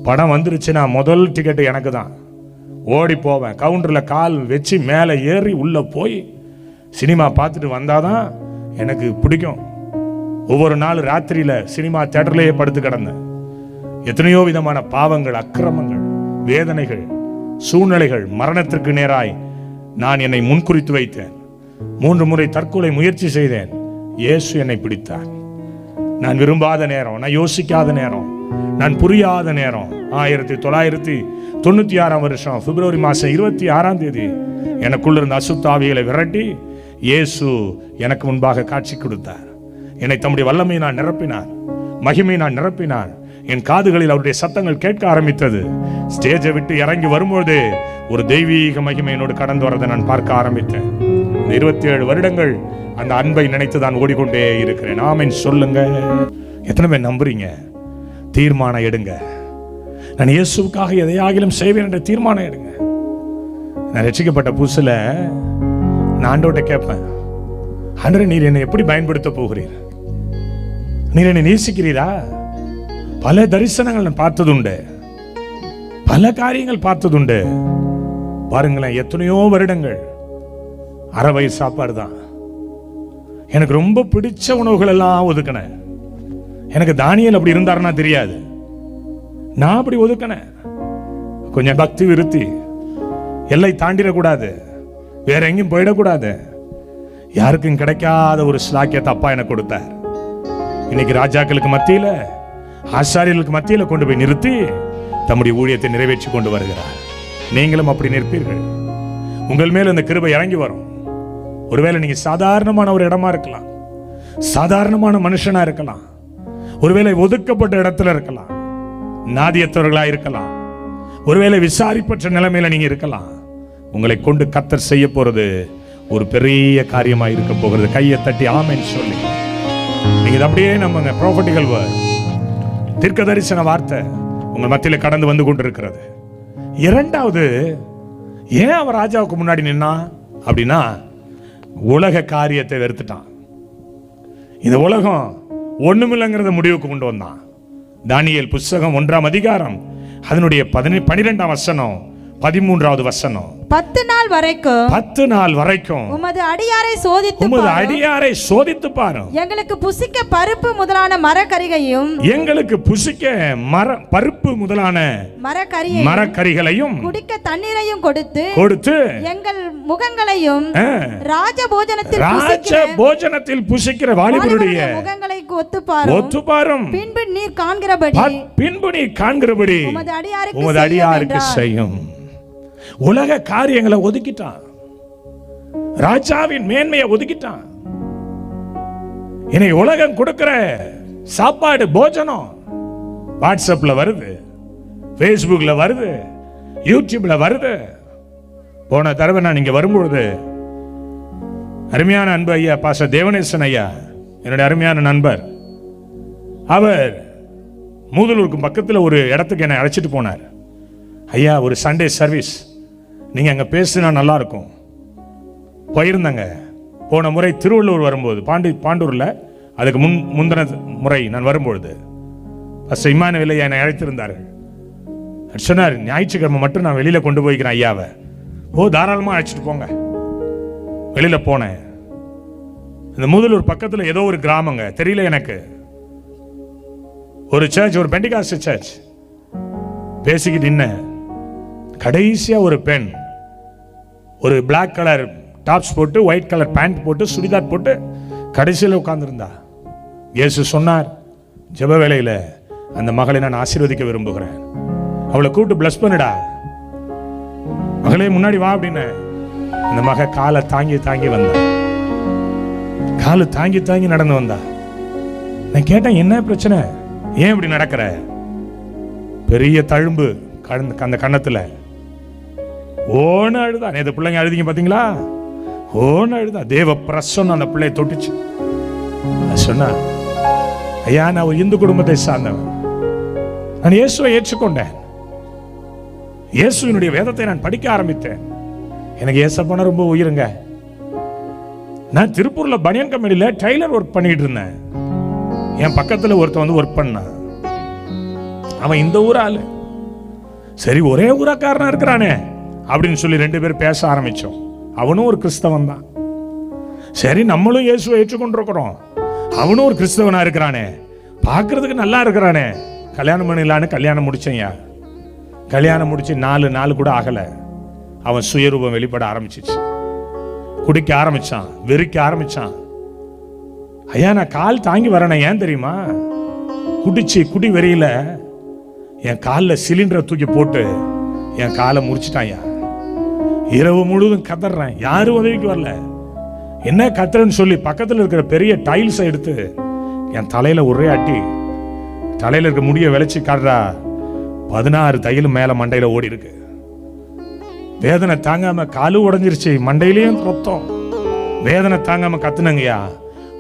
படம் வந்துருச்சுன்னா முதல் டிக்கெட்டு எனக்கு தான். ஓடி போவேன், கவுண்டரில் கால் வச்சு மேலே ஏறி உள்ளே போய் சினிமா பார்த்துட்டு வந்தாதான் எனக்கு பிடிக்கும். ஒவ்வொரு நாள் ராத்திரியில் சினிமா தியேட்டர்லேயே படுத்து கிடந்தேன். எத்தனையோ விதமான பாவங்கள், அக்கிரமங்கள், வேதனைகள், சூழ்நிலைகள், மரணத்திற்கு நேராய் நான் என்னை முன்குறித்து வைத்தேன். 3 முறை தற்கொலை முயற்சி செய்தேன். இயேசு என்னை பிடித்தார். நான் விரும்பாத நேரம், நான் யோசிக்காத நேரம், நான் புரியாத நேரம். 1996ஆம் வருஷம் பிப்ரவரி மாதம் 26ஆம் தேதி எனக்குள்ள இருந்த அசுத்தாவிகளை விரட்டி இயேசு எனக்கு முன்பாக காட்சி கொடுத்தார். என்னை தம்முடைய வல்லமையை நான் நிரப்பினார், மகிமையை நான் நிரப்பினார். என் காதுகளில் அவருடைய சத்தங்கள் கேட்க ஆரம்பித்தது. ஸ்டேஜை விட்டு இறங்கி வரும்போது ஒரு தெய்வீக மகிமையினோடு கடந்து வரதை நான் பார்க்க ஆரம்பித்தேன். 27 வருடங்கள் அந்த அன்பை நினைத்து தான் ஓடிக்கொண்டே இருக்கிறேன். ஆமென் சொல்லுங்க. எத்தனை பேர் நம்புறீங்க? தீர்மானம் எடுங்க. நான் இயேசுவுக்காக எதையாகிலும் செய்வேன் என்ற தீர்மானம் எடுங்க. நான் ரட்சிக்கப்பட்ட புதுசுல நான் ஆண்டவர்கிட்ட கேட்பேன், ஆண்டவரே, நீர் என்னை எப்படி பயன்படுத்த போகிறீர்? நீர் என்னை நேசிக்கிறீரா? பல தரிசனங்கள் நான் பார்த்ததுண்டு, பல காரியங்கள் பார்த்ததுண்டு. பாருங்களேன், எத்தனையோ வருடங்கள் அரை வயசு சாப்பாடு தான். எனக்கு ரொம்ப பிடிச்ச உணவுகள் எல்லாம் ஒதுக்கினேன். எனக்கு தானியல் அப்படி இருந்தாருன்னா தெரியாது, நான் அப்படி ஒதுக்கினேன். கொஞ்சம் பக்தி விருத்தி, எல்லை தாண்டிடக்கூடாது, வேற எங்கேயும் போயிடக்கூடாது. யாருக்கும் கிடைக்காத ஒரு ஸ்லாக்கியத்தை அப்பா எனக்கு கொடுத்தார். இன்னைக்கு ராஜாக்களுக்கு மத்தியில, ஆசாரியர்களுக்கு மத்தியில கொண்டு போய் நிறுத்தி தம்முடைய ஊழியத்தை நிறைவேற்றி கொண்டு வருகிறார். நீங்களும் அப்படி நிற்பீர்கள். உங்கள் மேல இந்த கிருபை இறங்கி வரும். ஒருவேளை நீங்க சாதாரணமான ஒரு இடமா இருக்கலாம், சாதாரணமான மனுஷனா இருக்கலாம், ஒருவேளை ஒதுக்கப்பட்ட இடத்துல இருக்கலாம், நாதியத்தவர்களா இருக்கலாம், ஒருவேளை விசாரிப்பற்ற நிலைமையில நீங்க இருக்கலாம். உங்களை கொண்டு கர்த்தர் செய்ய போறது ஒரு பெரிய காரியமா இருக்க போகிறது. கையை தட்டி ஆமென் சொல்லி நீங்க அப்படியே நம்புங்க. ப்ராஃபட்டிக்கல் வேர்ட், தீர்க்க தரிசன வார்த்தை உங்கள் மத்தியில கடந்து வந்து கொண்டிருக்கிறது. இரண்டாவது, ஏன் அவர் ராஜாவுக்கு முன்னாடி நின்னா அப்படின்னா, உலக காரியத்தை வெறுத்துட்டான். இந்த உலகம் ஒண்ணுமில்லைங்கிறத முடிவுக்கு கொண்டு வந்தான். தானியேல் புஸ்தகம் 1ஆம் அதிகாரம் அதனுடைய 12ஆம் வசனம் 13வது வசனம். 10 நாள் வரைக்கும் 10 நாள் வரைக்கும் உமது அடியாரை சோதித்து உமது அடியாரை சோதித்து பாரும். எங்களுக்கு புசிக்க பருப்பு முதலான மரக்கறிகளையும் எங்களுக்கு புசிக்க பருப்பு முதலான மரக்கறிகளையும் குடிக்க தண்ணீரையும் கொடுத்து எங்கள் முகங்களையும் ராஜ போஜனத்தில் புசிக்கிற வாலிபருடைய முகங்களை ஒத்துப்பாரும். பின்பு நீர் காண்கிறபடி உமது அடியாருக்கு செய்யும். உலக காரியங்களை ஒதுக்கிட்டான், ராஜாவின் மேன்மையை ஒதுக்கிட்டான். இன்னைக்கு உலகம் கொடுக்கிற சாப்பாடு, போஜனம் வாட்ஸ்அப்ல வருது, ஃபேஸ்புக்ல வருது, யூடியூப்ல வருது. போன தடவை நான் இங்க வரும்பொழுது அருமையான அன்பு ஐயா பாஸ்டர் தேவநேசன் ஐயா, என்னுடைய அருமையான நண்பர், அவர் மூதலூருக்கு பக்கத்தில் ஒரு இடத்துக்கு என்னை அழைச்சிட்டு போனார். ஐயா, ஒரு சண்டே சர்வீஸ், நீங்கள் அங்கே பேசுனா நல்லா இருக்கும். போயிருந்தாங்க. போன முறை திருவள்ளூர் வரும்போது, பாண்டூரில், அதுக்கு முந்தின முறை நான் வரும்பொழுது பாஸ்டர் இம்மானுவேல் ஐயா என்னை அழைத்திருந்தார்கள். சொன்னார், ஞாயிற்றுக்கிழமை மட்டும் நான் வெளியில் கொண்டு போய்க்கிறேன் ஐயாவை. ஓ, தாராளமாக அழைச்சிட்டு போங்க. வெளியில் போனேன். இந்த முதலூர் பக்கத்தில் ஏதோ ஒரு கிராமங்க, தெரியல எனக்கு, ஒரு சர்ச், ஒரு பெண்டிகாஸ்ட் சர்ச். பேசிக்கிட்டு நின்ன கடைசியா ஒரு பெண், ஒரு பிளாக் கலர் டாப்ஸ் போட்டு ஒயிட் கலர் பேண்ட் போட்டு சுடிதார் போட்டு கடைசியில் உட்கார்ந்துருந்தா. இயேசு சொன்னார், ஜெப வேளையில அந்த மகளை நான் ஆசீர்வதிக்க விரும்புகிறேன், அவளை கூப்பிட்டு பிளஸ் பண்ணுடா, மகளே முன்னாடி வா அப்படின்னு. அந்த மக காலை தாங்கி தாங்கி வந்தா, காலை தாங்கி தாங்கி நடந்து வந்தா. நான் கேட்டேன், என்ன பிரச்சனை, ஏன் இப்படி நடக்கிற? பெரிய தழும்பு அந்த கன்னத்துல. ஓன்னு அழுதா. நேற்று பிள்ளைங்க அழுதிங்க பாத்தீங்களா? ஓன்னு அழுதா. தேவ பிரசன்னம் அந்த பிள்ளையை தொட்டுச்சு. சொன்னா, ஐயா, நான் ஒரு இந்து குடும்பத்தை சார்ந்தவன், நான் இயேசுவை ஏற்றுக்கொண்டேன், இயேசுவினுடைய வேதத்தை நான் படிக்க ஆரம்பித்தேன், எனக்கு ஏசப்பான ரொம்ப உயிருங்க. நான் திருப்பூர்ல பனியன் கம்பெனியில டைலர் ஒர்க் பண்ணிட்டு இருந்தேன். என் பக்கத்துல ஒருத்தன் வந்து ஒர்க் பண்ணான். அவன் இந்த ஊர் ஆளு. சரி, ஒரே ஊராக்காரனா இருக்கிறானே அப்படின்னு சொல்லி 2 பேர் பேச ஆரம்பிச்சோம். அவனும் ஒரு கிறிஸ்தவன் தான். சரி, நம்மளும் இயேசுவை ஏற்றுக்கொண்டிருக்கிறோம், அவனும் ஒரு கிறிஸ்தவனா இருக்கிறானே, பார்க்கறதுக்கு நல்லா இருக்கிறானே, கல்யாணம் பண்ணிடலான்னு கல்யாணம் முடிச்சேன்யா. கல்யாணம் முடிச்சு 4 நாள் கூட ஆகல, அவன் சுயரூபம் வெளிப்பட ஆரம்பிச்சிச்சு. குடிக்க ஆரம்பிச்சான், வெறிக்க ஆரம்பிச்சான். ஐயா, நான் கால் தாங்கி வரேன், ஏன் தெரியுமா? குடிச்சு குடி வெறியில என் காலில் சிலிண்டரை தூக்கி போட்டு என் காலை முறிச்சிட்டாயா. இரவு முழுவதும் கதறேன், யாரும் உதவிக்கு வரல. என்ன கத்துறேன்னு சொல்லி பக்கத்தில் இருக்கிற பெரிய டைல்ஸை எடுத்து என் தலையில ஒரே அட்டி, தலையில இருக்க முடிய விளைச்சி காடுறா. 16 தையலும் மேல மண்டையில ஓடி இருக்கு. வேதனை தாங்காம காலு உடஞ்சிருச்சு, மண்டையிலையும் ரத்தம். வேதனை தாங்காம கத்துனங்கய்யா.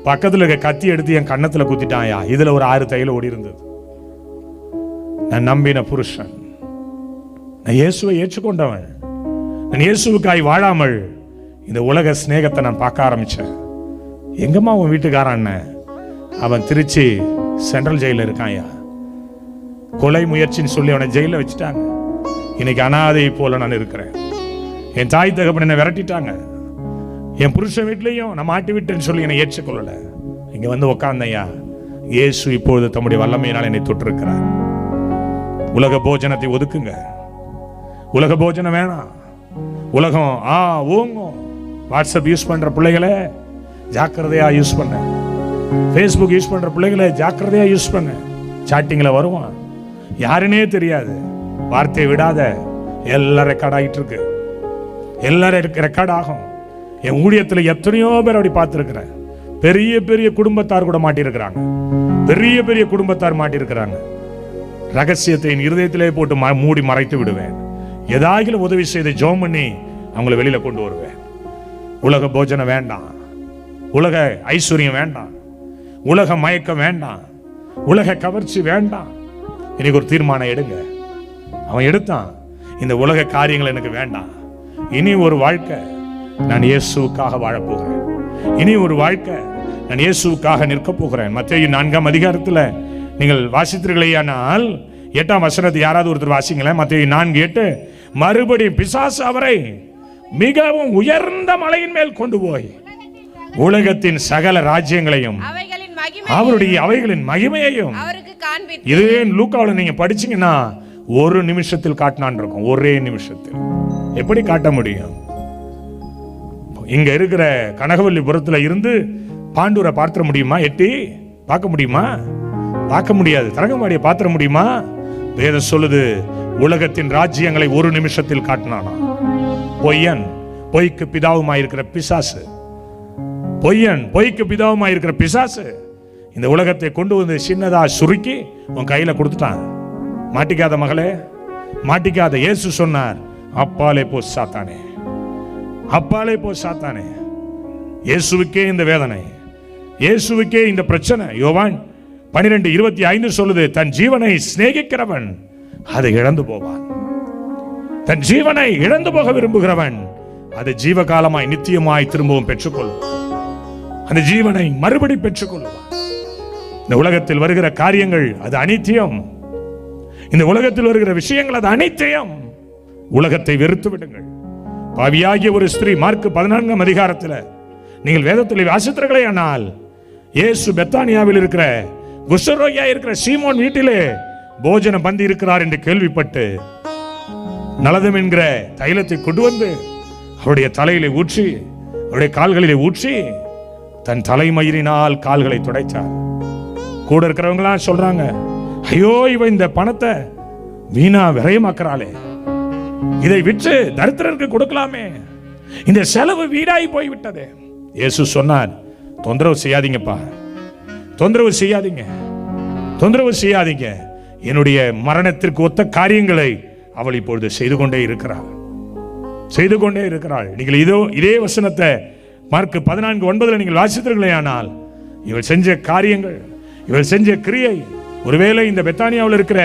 பக்கத்துல இருக்க கத்தி எடுத்து என் கன்னத்துல குத்திட்டான்யா. இதுல ஒரு 6 தையல் ஓடி இருந்தது. நான் நம்பின புருஷன், நான் இயேசுவை ஏற்றுக்கொண்டவன். நான் இயேசுவுக்காய் வாழாமல் இந்த உலக சிநேகத்தை நான் பார்க்க ஆரம்பிச்சேன். எங்கம்மா அவன் வீட்டுக்காரன்? அவன் திருச்சி சென்ட்ரல் ஜெயில இருக்கான்யா. கொலை முயற்சின்னு சொல்லி அவனை ஜெயில வச்சுட்டாங்க. இன்னைக்கு அனாதை போல நான் இருக்கிறேன். என் தாய் தகப்பன் என்னை விரட்டிட்டாங்க. என் புருஷன் வீட்லையும் நான் மாட்டி விட்டேன்னு சொல்லி என்னை ஏற்றுக்கொள்ளல. இங்க வந்து உட்கார்ந்தையா. இயேசு இப்பொழுது தம்முடைய வல்லமையினால் என்னை தொட்டிருக்கிறார். உலக போஜனத்தை ஒதுக்குங்க. உலக போஜனம் வேணாம். உலகம் ஓங்கும். வாட்ஸ்அப் யூஸ் பண்ற பிள்ளைகளை ஜாக்கிரதையா யூஸ் பண்ண. ஃபேஸ்புக் யூஸ் பண்ற பிள்ளைகளை ஜாக்கிரதையா யூஸ் பண்ண. சாட்டிங்ல வருவான், யாருன்னே தெரியாது. வார்த்தையை விடாத. எல்லாம் ரெக்கார்ட் ஆகிட்டு இருக்கு. எல்லாரும் ரெக்கார்ட் ஆகும். என் ஊழியத்தில் எத்தனையோ பேர் அப்படி பார்த்துருக்கிறேன். பெரிய பெரிய குடும்பத்தார் கூட மாட்டியிருக்கிறாங்க. பெரிய பெரிய குடும்பத்தார் மாட்டியிருக்கிறாங்க. ரகசியத்தை என் இருதயத்திலே போட்டு மூடி மறைத்து விடுவேன். ஏதாகிலும் உதவி செய்து ஜெபம் பண்ணி அவங்களை வெளியில கொண்டு வருவேன். உலக போஜனம் வேண்டாம், உலக ஐஸ்வர்யம் வேண்டாம், உலக மயக்கம் வேண்டாம், உலக கவர்ச்சி வேண்டாம். இன்னைக்கு ஒரு தீர்மானம் எடுங்க. அவன் எடுத்தான், இந்த உலக காரியங்கள் எனக்கு வேண்டாம். இனி ஒரு வாழ்க்கை நான் இயேசுவுக்காக வாழப்போகிறேன். இனி ஒரு வாழ்க்கை நான் இயேசுவுக்காக நிற்க போகிறேன். மத்தேயு 4ஆம் அதிகாரத்தில் நீங்கள் வாசித்தீர்களேயானால் 8ஆம் வசனத்தை யாராவது ஒருத்தர் வாசிங்களேன். மத்தேயு 4:8. மறுபடியும் பிசாசு அவரை மிகவும் உயர்ந்த மலையின் மேல் கொண்டு போய் உலகத்தின் சகல ராஜ்யங்களையும் அவைகளின் மகிமையையும் இதே லூக்காவில் நீங்க படிச்சீங்கன்னா 1 நிமிஷத்தில் காட்டினான் இருக்கும். ஒரே நிமிஷத்தில் எப்படி காட்ட முடியும்? இங்க இருக்கிற கனகவல்லிபுரத்துல இருந்து பாண்டூரை பார்த்திட முடியுமா? எட்டி பார்க்க முடியுமா? பார்க்க முடியாது. தரங்கம்பாடியை பார்த்திட முடியுமா? வேதம் சொல்லுது, உலகத்தின் ராஜ்யங்களை 1 நிமிஷத்தில் காட்டினானா. பொய்யன், பொய்க்கு பிதாவுமாயிருக்கிற பிசாசு, பொய்யன், பொய்க்கு பிதாவுமாயிருக்கிற பிசாசு இந்த உலகத்தை கொண்டு வந்து சின்னதா சுருக்கி உன் கையில கொடுத்துட்டான். மாட்டிக்காத மகளே, மாட்டிக்காத. இயேசு சொன்னார், அப்பாலே போ சாத்தானே, அப்பாலே போ சாத்தானே. இயேசுவுக்கே இந்த வேதனை, இயேசுவுக்கே இந்த பிரச்சனை. யோவான் 12:25 சொல்லுது, தன் ஜீவனை சிநேகிக்கிறவன் அதை இழந்து போவான். தன் ஜீவனை இழந்து போக விரும்புகிறவன் அதை ஜீவகாலமாய் நித்தியமாய் திரும்பவும் பெற்றுக்கொள்வான். அந்த ஜீவனை மறுபடி பெற்றுக்கொள்வான். இந்த உலகத்தில் வருகிற காரியங்கள் அது அனித்தியம். இந்த உலகத்தில் வருகிற விஷயங்கள் அது அனித்தியம். உலகத்தை வெறுத்து விடுங்கள். பாவியாகிய ஒரு ஸ்திரீ, மார்க் 14ஆம் அதிகாரத்தில் நீங்கள் வேதத்தில் வாசித்தீர்களே ஆனால், இயேசு பெத்தானியாவில் இருக்கிற குஷ்டரோகியா இருக்கிற சீமோன் வீட்டிலே போஜனம் பந்தி இருக்கிறார் என்று கேள்விப்பட்டு நலதம் என்கிற தைலத்தை கொண்டு வந்து அவருடைய தலையிலே ஊற்றி, அவருடைய கால்களிலே ஊற்றி, தன் தலைமயிரினால் கால்களை துடைத்தார். கூட இருக்கிறவங்களாம் சொல்றாங்க, ஐயோ இவ இந்த பணத்தை வீணா விரயமாக்குறாளே, இதை விற்று தரித்திரருக்கு கொடுக்கலாமே, இந்த செலவு வீடாகி போய்விட்டது. இயேசு சொன்னார், தொந்தரவு செய்யாதீங்கப்பா, தொந்தரவு செய்யாதீங்க, தொந்தரவு செய்யாதீங்க. என்னுடைய மரணத்திற்கு ஒத்த காரியங்களை அவள் இப்பொழுது செய்து கொண்டே இருக்கிறாள், செய்து கொண்டே இருக்கிறாள். நீங்கள் இதே வசனத்தை மார்க் 14:9 நீங்கள் வாசித்தீர்களே ஆனால், இவள் செஞ்ச காரியங்கள், இவள் செஞ்ச கிரியை ஒருவேளை இந்த பெத்தானியாவில் இருக்கிற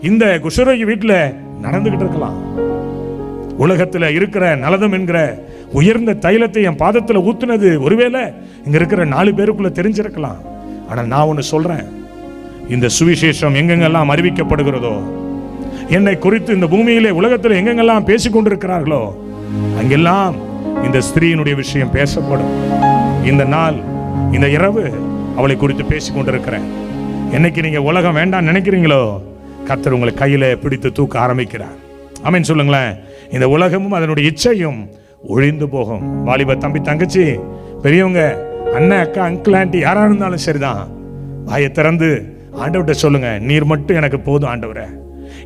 இந்த குஷ்டரோகி வீட்டில் நடந்துகிட்டு இருக்கலாம். உலகத்தில் இருக்கிற நலதம் என்கிற உயர்ந்த தைலத்தை என் பாதத்தில் ஊத்துனது ஒருவேளை இங்க இருக்கிற 4 பேருக்குள்ள தெரிஞ்சிருக்கலாம். ஆனால் நான் ஒன்று சொல்றேன், இந்த சுவிசேஷம் எங்கெங்கெல்லாம் அறிவிக்கப்படுகிறதோ, என்னை குறித்து இந்த பூமியிலே உலகத்தில் எங்கெங்கெல்லாம் பேசிக் கொண்டிருக்கிறார்களோ அங்கெல்லாம் இந்த ஸ்திரீயினுடைய விஷயம் பேசப்படும். இந்த நாள், இந்த இரவு அவளை குறித்து பேசிக் கொண்டிருக்கிறேன். என்னைக்கு நீங்க உலகம் வேண்டாம் நினைக்கிறீங்களோ, கர்த்தர் உங்களை கையில பிடித்து தூக்க ஆரம்பிக்கிறார். ஆமென் சொல்லுங்களேன். இந்த உலகமும் அதனுடைய இச்சையும் ஒழிந்து போகும். வாலிப தம்பி, தங்கச்சி, பெரியவங்க, அண்ணன், அக்கா, அங்கிள், ஆண்டி, யாரா இருந்தாலும் சரிதான், வாயை திறந்து ஆண்டவர்கிட்ட சொல்லுங்க, நீர் மட்டும் எனக்கு போதும் ஆண்டவரே.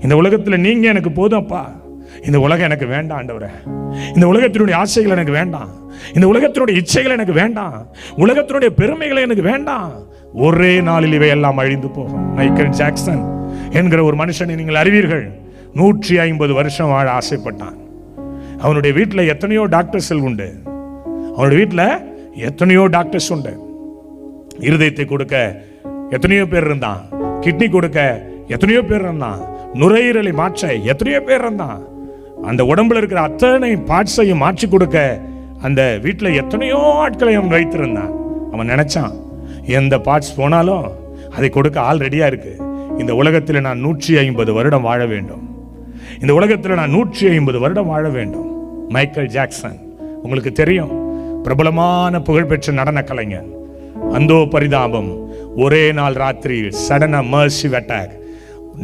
இந்த உலகத்துல நீங்க எனக்கு போதும் அப்பா. இந்த உலகம் எனக்கு வேண்டாம் ஆண்டவரே. இந்த உலகத்தினுடைய ஆசைகள் எனக்கு வேண்டாம், இந்த உலகத்தினுடைய இச்சைகள் எனக்கு வேண்டாம், உலகத்தினுடைய பெருமைகளை எனக்கு வேண்டாம். ஒரே நாளில் இவை எல்லாம் அழிந்து போகும். மைக்கேல் ஜாக்சன் என்கிற ஒரு மனுஷனை நீங்கள் அறிவீர்கள். 150 வருஷம் வாழ ஆசைப்பட்டான். அவனுடைய வீட்டில் எத்தனையோ டாக்டர்ஸ் உண்டு, அவனுடைய வீட்டில் எத்தனையோ டாக்டர்ஸ் உண்டு. இருதயத்தை கொடுக்க எத்தனையோ பேர் இருந்தான், கிட்னி கொடுக்க எத்தனையோ பேர் இருந்தான், நுரையீரலை மாற்ற எத்தனையோ பேர் இருந்தான். அந்த உடம்புல இருக்கிற அத்தனை பார்ட்ஸையும் மாற்றி கொடுக்க அந்த வீட்டில் எத்தனையோ ஆட்களை அவன் வைத்திருந்தான். அவன் நினைச்சான், எந்த பார்ட்ஸ் போனாலும் அதை கொடுக்க ஆள் ரெடியா இருக்கு. இந்த உலகத்தில் நான் 150 வருடம் வாழ வேண்டும், இந்த உலகத்தில் நான் 150 வருடம் வாழ வேண்டும். மைக்கேல் ஜாக்சன் உங்களுக்கு தெரியும், பிரபலமான புகழ்பெற்ற நடன கலைஞர். அந்தோ பரிதாபம், ஒரே நாள் ராத்திரி சடன மர்சிவ் அட்டாக்,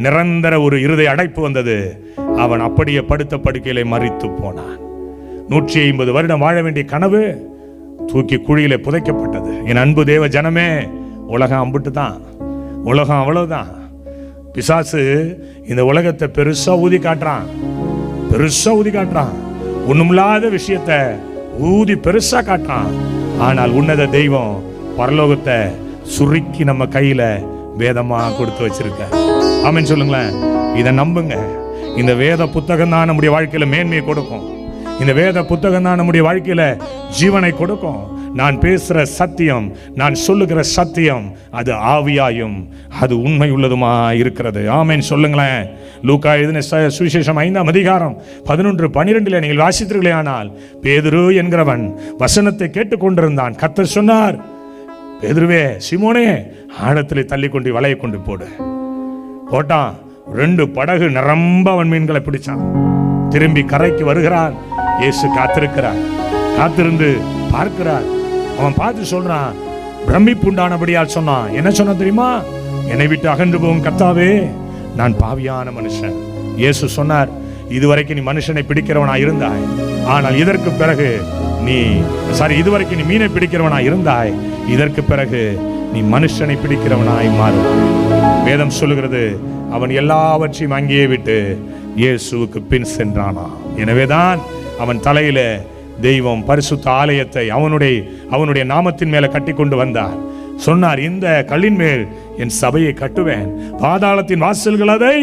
நிரந்தர ஒரு இருதய அடைப்பு வந்தது. அவன் அப்படியே படுத்த படுக்கையிலே மரித்து போனான். 150 வருடம் வாழ வேண்டிய கனவு தூக்கி குழியில புதைக்கப்பட்டது. என் அன்பு தேவ ஜனமே, உலகம் அம்புட்டு தான், உலகம் அவ்வளவுதான். பிசாசு இந்த உலகத்தை பெருசா ஊதி காட்டுறான், பெருசா ஊதி காட்டுறான். ஒண்ணுமில்லாத விஷயத்தை ஊதி பெருசா காட்டுறான். ஆனால் உன்னத தெய்வம் பரலோகத்தை சுருக்கி நம்ம கையில வேதமா கொடுத்து வச்சிருக்க. ஆமென் சொல்லுங்களேன். இதை நம்புங்க. இந்த வேத புத்தகம் தான் நம்முடைய வாழ்க்கையில மேன்மையை கொடுக்கும். இந்த வேத புத்தகம் தான் நம்முடைய வாழ்க்கையில ஜீவனை கொடுக்கும். நான் பேசுற சத்தியம், நான் சொல்லுகிற சத்தியம், அது ஆவியாயும் அது உண்மை உள்ளதுமா இருக்கிறது. ஆமென் சொல்லுங்களேன். லூக்கா எழுதின சுவிசேஷம் 5ஆம் அதிகாரம் 11-12 நீங்கள் வாசித்தீர்களே ஆனால், பேதுரு என்கிறவன் வசனத்தை கேட்டுக்கொண்டிருந்தான். கர்த்தர் சொன்னார், பேதுருவே, சீமோனே, ஆழத்திலே தள்ளி கொண்டு வலையை கொண்டு போடு. போட்டான். 2 படகு நிரம்ப அவன் மீன்களை பிடிச்சான். திரும்பி கரைக்கு வருகிறான். இயேசு காத்திருக்கிறார், காத்திருந்து பார்க்கிறார். அவன் பார்த்து சொல்றான், பிரமிப்புண்டானபடியால் சொன்னான். என்ன சொன்ன தெரியுமா? என்னை விட்டு அகன்று போகும் கர்த்தாவே, நான் பாவியான மனுஷன். இயேசு சொன்னார், இதுவரைக்கும் நீ மனுஷனை பிடிக்கிறவனா இருந்தாய், ஆனால் இதற்கு பிறகு இதுவரைக்கும் நீ மீனை பிடிக்கிறவனா இருந்தாய், இதற்கு பிறகு நீ மனுஷனை பிடிக்கிறவனாய் மாறுவாய். வேதம் சொல்லுகிறது, அவன் எல்லாவற்றையும் அங்கேயே விட்டு இயேசுவுக்கு பின் சென்றானா. எனவேதான் அவன் தலையில தெய்வம் பரிசுத்த ஆலயத்தை அவனுடைய நாமத்தின் மேல கட்டி கொண்டு வந்தார். சொன்னார், இந்த கல்லின் மேல் என் சபையை கட்டுவேன், பாதாளத்தின் வாசல்கள் அதை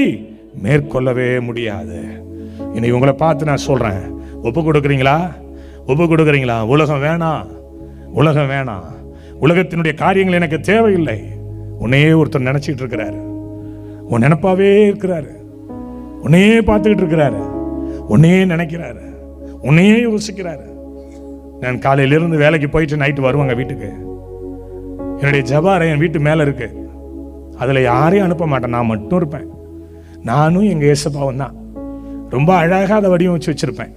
மேற்கொள்ளவே முடியாது. இன்னைக்கு உங்களை பார்த்து நான் சொல்றேன், ஒப்பு கொடுக்குறீங்களா? ஒப்பு கொடுக்குறீங்களா? உலகம் வேணாம், உலகம் வேணாம், உலகத்தினுடைய காரியங்கள் எனக்கு தேவையில்லை. உன்னையே ஒருத்தர் நினைச்சிட்டு இருக்கிறாரு, உன் நினைப்பாவே இருக்கிறாரு, உன்னையே பார்த்துக்கிட்டு இருக்கிறாரு, உன்னையே நினைக்கிறாரு, உன்னையே யோசிக்கிறாரு. நான் காலையிலிருந்து வேலைக்கு போயிட்டு நைட்டு வருவாங்க வீட்டுக்கு. என்னுடைய ஜபாரை என் வீட்டு மேலே இருக்கு. அதில் யாரையும் அனுப்ப மாட்டேன், நான் மட்டும் இருப்பேன். நானும் எங்கள் ஏசப்பாவும் தான். ரொம்ப அழகாக அதை வடிவமைச்சு வச்சுருப்பேன்.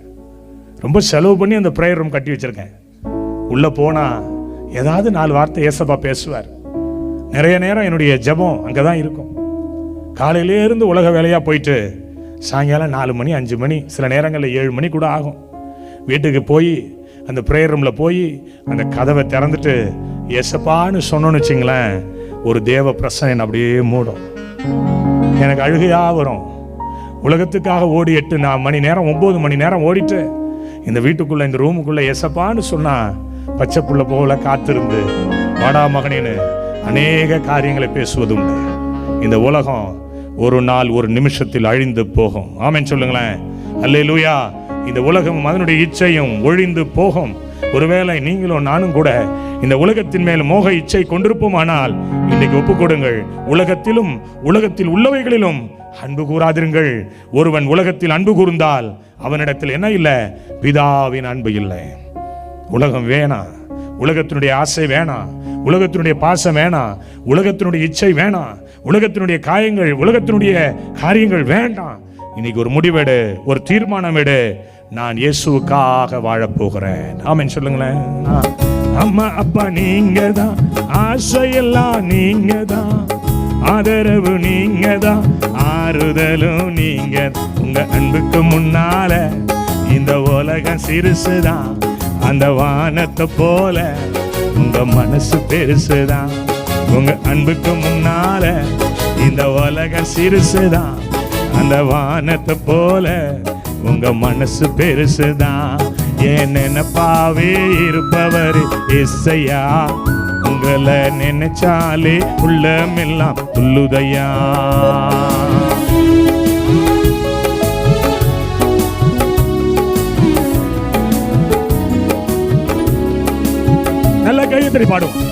ரொம்ப செலவு பண்ணி அந்த ப்ரேயர் ரூம் கட்டி வச்சுருக்கேன். உள்ளே போனால் ஏதாவது 4 வார்த்தை ஏசப்பா பேசுவார். நிறைய நேரம் என்னுடைய ஜபம் அங்கே தான் இருக்கும். காலையிலேருந்து உலக வேலையாக போயிட்டு சாயங்காலம் 4 மணி 5 மணி, சில நேரங்களில் 7 மணி கூட ஆகும். வீட்டுக்கு போய் அந்த ப்ரேயர் ரூமில் போய் அந்த கதவை திறந்துட்டு ஏசப்பான்னு சொன்னோன்னு வச்சிங்களேன், ஒரு தேவ பிரசன்னம் அப்படியே மூடும். எனக்கு அழுகையாக வரும். உலகத்துக்காக ஓடி 8 மணி நேரம் 9 மணி நேரம் ஓடிட்டு இந்த வீட்டுக்குள்ளே இந்த ரூமுக்குள்ளே ஏசப்பான்னு சொன்னால் பச்சை புள்ள போல காத்திருந்து வாடா மகனேன்னு அநேக காரியங்களை பேசுவதுண்டு. இந்த உலகம் ஒரு நாள் ஒரு நிமிஷத்தில் அழிந்து போகும். ஆமென் சொல்லுங்களேன். அல்லேலூயா. இந்த உலகம் அதனுடைய இச்சையும் ஒழிந்து போகும். ஒருவேளை நீங்களும் நானும் கூட இந்த உலகத்தின் மேல் மோக இச்சை கொண்டிருப்போமானால் இன்றைக்கு ஒப்புக் கொடுங்கள். உலகத்திலும் உலகத்தில் உள்ளவைகளிலும் அன்பு கூறாதிருங்கள். ஒருவன் உலகத்தில் அன்பு கூர்ந்தால் அவனிடத்தில் என்ன இல்லை? பிதாவின் அன்பு இல்லை. உலகம் வேணாம், உலகத்தினுடைய ஆசை வேணாம், உலகத்தினுடைய பாசம் வேணாம், உலகத்தினுடைய இச்சை வேணாம், உலகத்தினுடைய காயங்கள், உலகத்தினுடைய காரியங்கள் வேண்டாம். இன்னைக்கு ஒரு முடிவெடு, ஒரு தீர்மானம் எடு. நான் இயேசுவுக்காக வாழப்போகிறேன். ஆமென் சொல்லுங்களேன். அம்மா அப்பா நீங்க தான், ஆசையெல்லாம் நீங்க தான், ஆதரவு நீங்க தான், ஆறுதலும் நீங்க. உங்க அன்புக்கு முன்னால இந்த உலகம் சிறுசுதான், அந்த வானத்தை போல உங்க மனசு பெருசுதான். உங்க அன்புக்கு முன்னால இந்த உலகம் சிறுசுதான், அந்த வானத்தை போல உங்க மனசு பெருசுதான். என் நினைப்பாவே இருப்பவர் இசையா, உங்களை நினைச்சாலே உள்ளமெல்லாம் துள்ளுதையா. நல்ல கையத்தடி பாடுவோம்.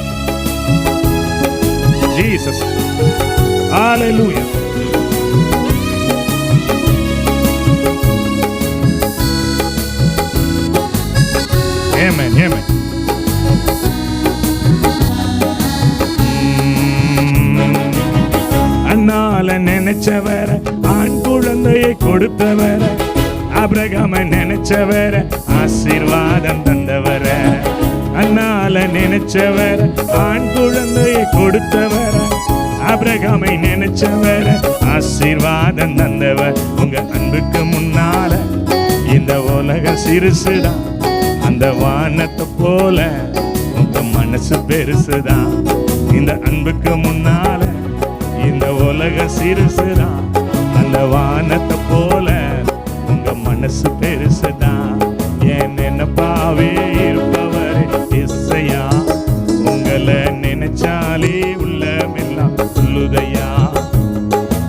ஜீசஸ் ஹalleluya. Amen, amen. அண்ணால நினைச்சவர, ஆண் குழந்தையை கொடுத்தவர, ஆபிரகாமை நினைச்சவர, ஆசீர்வாதம் தந்தவர. அண்ணால நினைச்சவர, ஆண் குழந்தையை கொடுத்தவர, ஆபிரகாமை நினைச்சவர, ஆசீர்வாதம் தந்தவர். உங்க அன்புக்கு முன்னால இந்த உலகம் சிறுசுதான், அந்த வானத்தை போல உங்க மனசு பெருசுதான். இந்த அன்புக்கு முன்னால இந்த உலகம் சிறுசுதான், அந்த வானத்தை போல உங்க மனசு பெருசுதான். என் நினைப்பாவே இருப்பவர் இசையா, உங்களை நினைச்சாலே உள்ளமெல்லாம் துள்ளுதையா.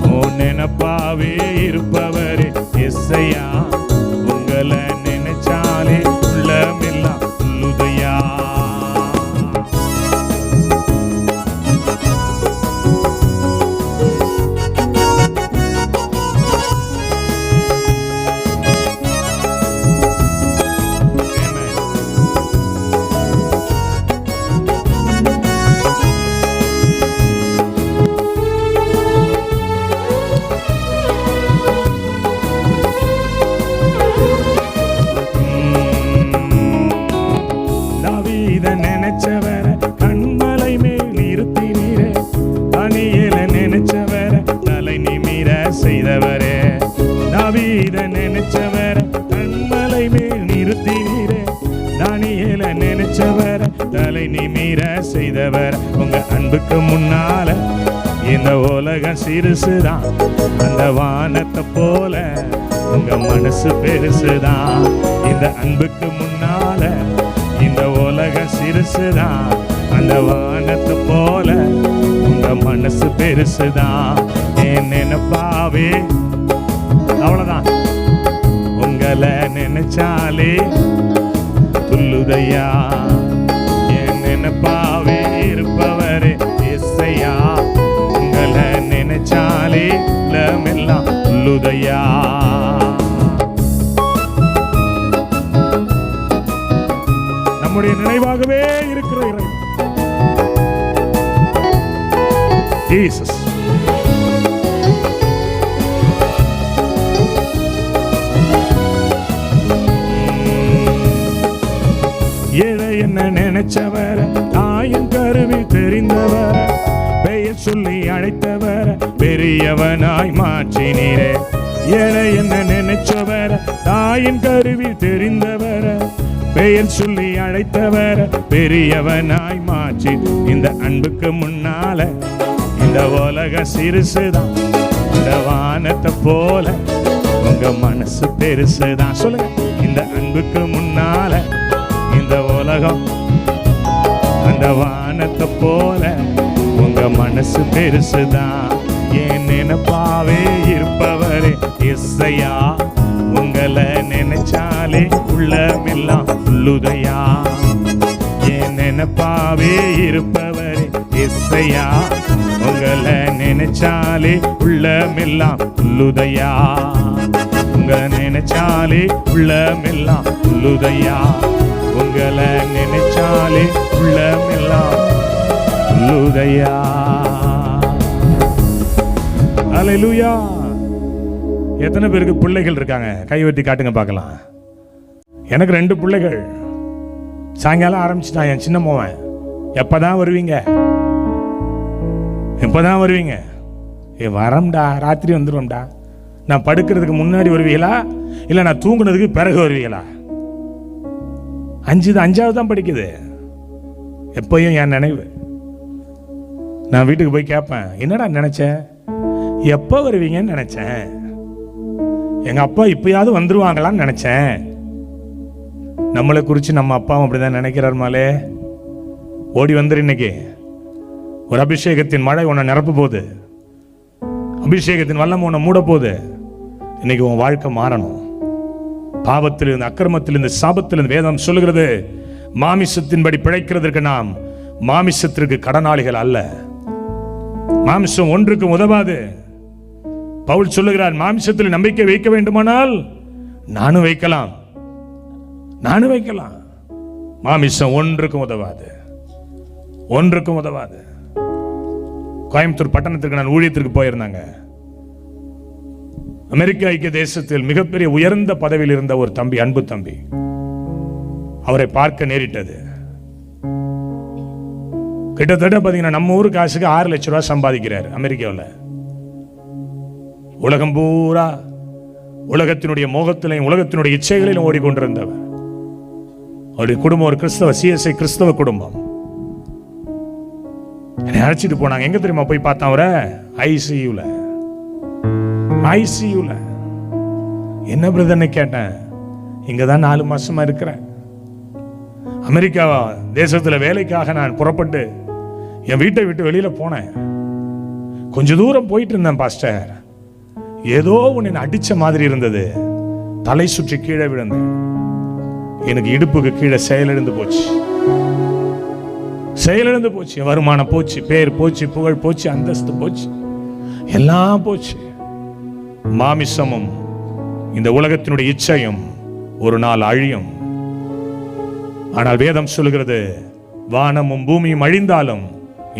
ஓ நினைப்பாவே இருப்பவர் இசையா, உங்களை நினைச்சாலே உள்ளமெல்லாம் துள்ளுதையா. நினைச்சவர கண்மலை மேல் நிறுத்தினீரே, தனியில நினைச்சவர தலை நிமிர செய்தவரே. தாவீத நினைச்சவர கண்மலை மேல் நிறுத்தினீரே, தானியேல நினைச்சவர தலை நிமிர செய்தவர். உங்க அன்புக்கு முன்னால இந்த உலகம் சிறுசுதான், அந்த வானத்தை போல உங்க மனசு பெருசுதான். இந்த அன்புக்கு முன்னால இந்த உலகம் சிறுசுதான், அந்த வானத்தை போல உங்க மனசு பெருசுதான். என் நினைப்பாவே அவ்வளவுதான். உங்களை நினைச்சாலே துள்ளுதையா, என் நினைப்பாவே இருப்பவரே இசையா. உங்களை நினைச்சாலே எல்லாம் துள்ளுதையா. நம்முடைய நினைவாகவே இருக்கிற இறைவன் ஜீசஸ். ஏழை என்ன நினைச்சவர், தாயின் கருவி தெரிந்தவர், பெயர் சொல்லி அழைத்தவர், பெரியவனாய் மாற்றினீரே. ஏழை என்ன நினைச்சவர், தாயின் கருவி தெரிந்தவர், பெயர் சொல்லி அழைத்தவர், பெரியவனாய் மாற்றி. இந்த அன்புக்கு முன்னால இந்த உலக சிறுசுதான், இந்த வானத்தை போல உங்க மனசு பெருசுதான். சொல்லுங்க, இந்த அன்புக்கு முன்னால இந்த உலகம் அந்த வானத்தை போல உங்க மனசு பெருசுதான். என் நினைப்பாவே இருப்பவரே இசையா. உங்களை நினைச்சாலே உள்ளமெல்லாம் துள்ளுதையா. என் நினைப்பாவே இருப்பவரே இசையா. உங்களை நினைச்சாலே உள்ளமெல்லாம் துள்ளுதையா. உங்களை நினைச்சாலே உள்ளமெல்லாம் துள்ளுதையா. உங்களை நினைச்சாலே உள்ளமெல்லாம் துள்ளுதையா. அல்லேலூயா. எத்தனை பேருக்கு பிள்ளைகள் இருக்காங்க? கை வெட்டி காட்டுங்க பார்க்கலாம். எனக்கு 2 பிள்ளைகள். சாயங்காலம் ஆரம்பிச்சுட்டான் என் சின்ன மோவன். எப்பதான் வருவீங்க, எப்பதான் வருவீங்க? வரம்டா, ராத்திரி வந்துடும்டா. நான் படுக்கிறதுக்கு முன்னாடி வருவீங்களா இல்லை நான் தூங்குனதுக்கு பிறகு வருவீங்களா? 5வது தான் படிக்குது. எப்பயும் என் நினைவு. நான் வீட்டுக்கு போய் கேட்பேன், என்னடா நினைச்சேன்? எப்போ வருவீங்கன்னு நினைச்சேன். எங்க அப்பா இப்பயாவது வந்துருவாங்களான்னு நினைச்சேன். நம்மளை குறித்து நம்ம அப்பாவும் அப்படிதான் நினைக்கிறார். மாலே ஓடி வந்துரு. இன்னைக்கு ஒரு அபிஷேகத்தின் மழை உன்னை நிரப்ப போகுது. அபிஷேகத்தின் வல்லம் உன்னை மூட போகுது. இன்னைக்கு உன் வாழ்க்கை மாறணும். பாவத்திலிருந்து, அக்கிரமத்திலிருந்து, சாபத்திலிருந்து வேதம் சொல்லுகிறது, மாமிசத்தின்படி பிழைக்கிறதற்கு நாம் மாமிசத்திற்கு கடனாளிகள் அல்ல. மாமிசம் ஒன்றுக்கும் உதவாது. பவுல் சொல்லுகிறார், மாமிசத்தில் நம்பிக்கை வைக்க வேண்டுமானால் நானும் வைக்கலாம், நானும் வைக்கலாம். மாமிசம் ஒன்றுக்கும் உதவாது, ஒன்றுக்கும் உதவாது. கோயம்புத்தூர் பட்டணத்திற்கு நான் ஊழியத்திற்கு போயிருந்தாங்க. அமெரிக்க ஐக்கிய தேசத்தில் மிகப்பெரிய உயர்ந்த பதவியில் இருந்த ஒரு தம்பி, அன்பு தம்பி, அவரை பார்க்க நேரிட்டது. கிட்டத்தட்ட பார்த்தீங்கன்னா நம்ம ஊர் காசுக்கு 6 லட்சம் ரூபாய் சம்பாதிக்கிறார் அமெரிக்காவில். உலகம் பூரா உலகத்தினுடைய மோகத்திலையும் உலகத்தினுடைய இச்சைகளிலும் ஓடிக்கொண்டிருந்தவர். அவருடைய குடும்பம் ஒரு கிறிஸ்தவ, CSI கிறிஸ்தவ குடும்பம். என்னை அழைச்சிட்டு போனாங்க. எங்க தெரியுமா போய் பார்த்தா? அவரை ஐசியூல. என்ன பிரதர்னு கேட்டேன். இங்கதான் 4 மாசமா இருக்கிறேன். அமெரிக்கா தேசத்துல வேலைக்காக நான் புறப்பட்டு என் வீட்டை விட்டு வெளியில போனேன். கொஞ்ச தூரம் போயிட்டு இருந்தேன் பாஸ்டர். ஏதோ ஒன்னு அடிச்ச மாதிரி இருந்தது. தலை சுற்றி கீழே விழுந்தேன். எனக்கு இடுப்புக்கு கீழே செயலிழந்து போச்சு. செயலிழந்து போச்சு. வருமானம் போச்சு, பேர் போச்சு, புகழ் போச்சு, அந்தஸ்து போச்சு, எல்லாம் போச்சு. மாமிசமும் இந்த உலகத்தினுடைய இச்சையும் ஒரு நாள் அழியும். ஆனால் வேதம் சொல்லுகிறது, வானமும் பூமியும் அழிந்தாலும்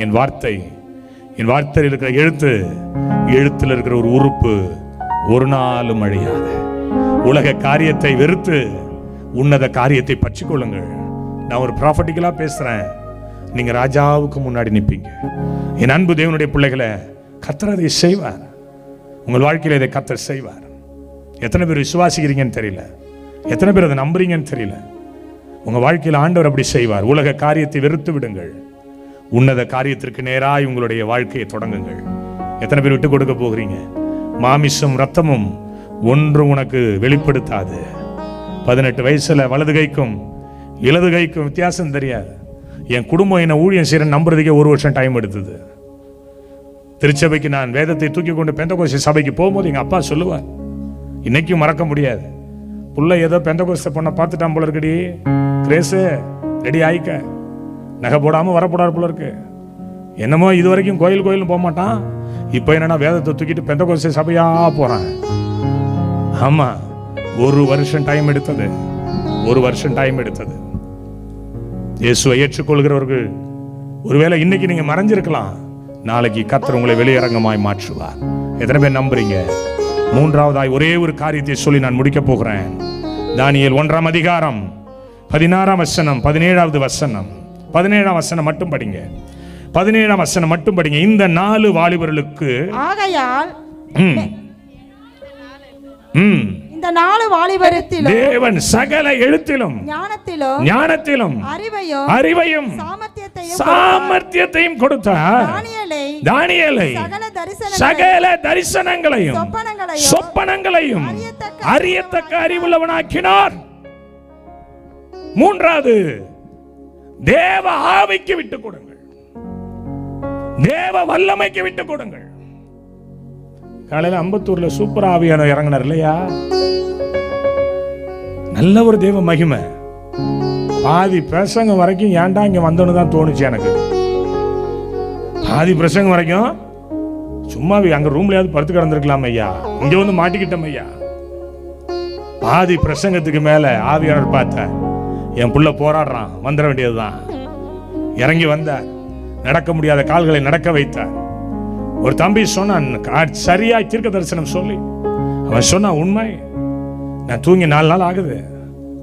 என் வார்த்தையில் இருக்கிற எழுத்தில் இருக்கிற ஒரு உறுப்பு ஒரு நாளும் அழியாது. உலக காரியத்தை வெறுத்து உன்னத காரியத்தை பற்றிக் கொள்ளுங்கள். நான் ஒரு ப்ராஃபட்டிக்கலா பேசுறேன். நீங்க ராஜாவுக்கு முன்னாடி நிற்பீங்க. என் அன்பு தேவனுடைய பிள்ளைகளை, கர்த்தர் அதை செய்வார். உங்கள் வாழ்க்கையில் இதை கர்த்தர் செய்வார். எத்தனை பேர் விசுவாசிக்கிறீங்கன்னு தெரியல, எத்தனை பேர் அதை நம்புறீங்கன்னு தெரியல. உங்க வாழ்க்கையில் ஆண்டவர் அப்படி செய்வார். உலக காரியத்தை வெறுத்து விடுங்கள். உன்னத காரியத்திற்கு நேராய் உங்களுடைய வாழ்க்கையை தொடங்குங்கள். எத்தனை பேர் விட்டு கொடுக்க போகிறீங்க? மாமிசம் ரத்தமும் ஒன்று உனக்கு வெளிப்படுத்தாது. 18 வயசுல வலது கைக்கும் இடது கைக்கும் வித்தியாசம் தெரியாது. என் குடும்பம் என்ன ஊழியம் செய்யற நம்புறதுக்கே 1 வருஷம் டைம் எடுத்தது. திருச்சபைக்கு நான் வேதத்தை தூக்கி கொண்டு பெந்தகோஸ்தே சபைக்கு போகும்போது எங்க அப்பா சொல்லுவார், இன்னைக்கும் மறக்க முடியாது. புள்ள ஏதோ பெந்தகோஸ்த பொண்ணை பார்த்துட்டான் போல இருக்குடி, கிரேஸு ரெடி ஆயிக்க, நகை போடாமல் வரப்போடாரு போல இருக்கு. என்னமோ இது வரைக்கும் கோயில் போக மாட்டான், இப்போ என்னன்னா வேதத்தை தூக்கிட்டு பெந்தகோஸ்த சபையா போறான். ஆமா, 1 வருஷம் டைம் எடுத்தது, 1 வருஷம் டைம் எடுத்தது. இயேசுவை ஏற்றுக்கொள்கிறவர்கள் ஒருவேளை இன்னைக்கு நீங்க மறைஞ்சிருக்கலாம், நாளைக்கு கர்த்தர் உங்களை வெளியரங்கமாய் மாற்றுவார். எத்தனை பேர் நம்புறீங்க? மூன்றாவதாய் ஒரே ஒரு காரியத்தை சொல்லி நான் முடிக்க போகிறேன். தானியேல் 1ஆம் அதிகாரம் 16ஆம் வசனம் 17வது வசனம் 17ஆம் வசனம் மட்டும் படிங்க. 17ஆம் வசனம் மட்டும் படிங்க. இந்த 4 வாலிபர்களுக்கு ஆகையால் இந்த 4 வாலிபரிலும் தேவன் சகல எழுத்திலும் ஞானத்திலும் அறிவையும் சாமர்த்தியத்தையும் கொடுத்தார். தானியேலை சகல தரிசனங்களையும் சொப்பனங்களையும் அறியத்தக்க அறிவுள்ளவனாக்கினார். மூன்றாவது, தேவ ஆவிக்கு விட்டுக் கொடுங்கள், தேவ வல்லமைக்கு விட்டுக் கொடுங்கள். காலையில் அம்பத்தூர்ல சூப்பர் ஆவியான இறங்கினார் இல்லையா? நல்ல ஒரு தேவ மகிமை. பாதி பிரசங்கம் வரைக்கும் ஏன்டா இங்க வந்தோன்னு தான் தோணுச்சு எனக்கு. பாதி பிரசங்கம் வரைக்கும் சும்மா அங்க ரூம்லயாவது படுத்து கிடந்திருக்கலாம் ஐயா, இங்க வந்து மாட்டிக்கிட்டோம் ஐயா. பாதி பிரசங்கத்துக்கு மேல ஆவியாளர் பார்த்த என் புள்ள போராடுறான், வந்துட வேண்டியதுதான். இறங்கி வந்தார், நடக்க முடியாத கால்களை நடக்க வைத்தார். ஒரு தம்பி சொன்னான், சரியாய் தீர்க்க தரிசனம் சொல்லி அவன் சொன்னான், உண்மை, நான் தூங்கி 4 நாள் ஆகுது,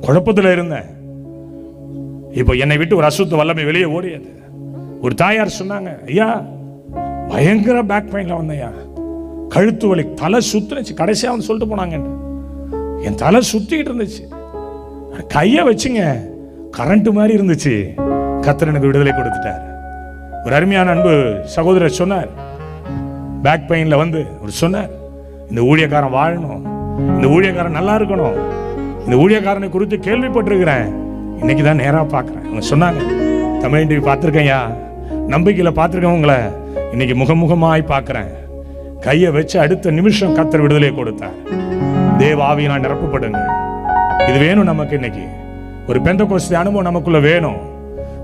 குழப்பத்தில் இருந்தேன், இப்போ என்னை விட்டு ஒரு அசுத்த வல்லமை வெளியே ஓடியது. ஒரு தாயார் சொன்னாங்க, ஐயா பயங்கர பேக் பெயின்ல வந்தையா, கழுத்து வலி, தலை சுத்துனுச்சு. கடைசியா வந்து சொல்லிட்டு போனாங்க, என் தலை சுத்திக்கிட்டு இருந்துச்சு, கைய வச்சுங்க கரண்ட் மாதிரி இருந்துச்சு. கர்த்தர் எனக்கு விடுதலை கொடுத்துட்டார். ஒரு அருமையான அன்பு சகோதரர் சொன்னார், பேக் பெயின்ல வந்து ஒரு சொன்னார், இந்த ஊழியக்காரன் வாழணும், இந்த ஊழியக்காரன் நல்லா இருக்கணும், இந்த ஊழியக்காரனை குறித்து கேள்விப்பட்டிருக்கிறேன், இன்னைக்கு தான் நேரா பார்க்கிறேன். அவங்க சொன்னாங்க, தமிழ் டிவி பார்த்துருக்கையா, நம்பிக்கையில பார்த்துருக்கேன், உங்களை இன்னைக்கு முகமுகமாய் பார்க்கிறேன். கையை வச்சு அடுத்த நிமிஷம் கர்த்தர் விடுதலை கொடுத்தார். தேவ ஆவியினால் நிரப்பப்படுங்க. இது வேணும் நமக்கு. இன்னைக்கு ஒரு பெந்தெகோஸ்தே அனுபவம் நமக்குள்ள வேணும்.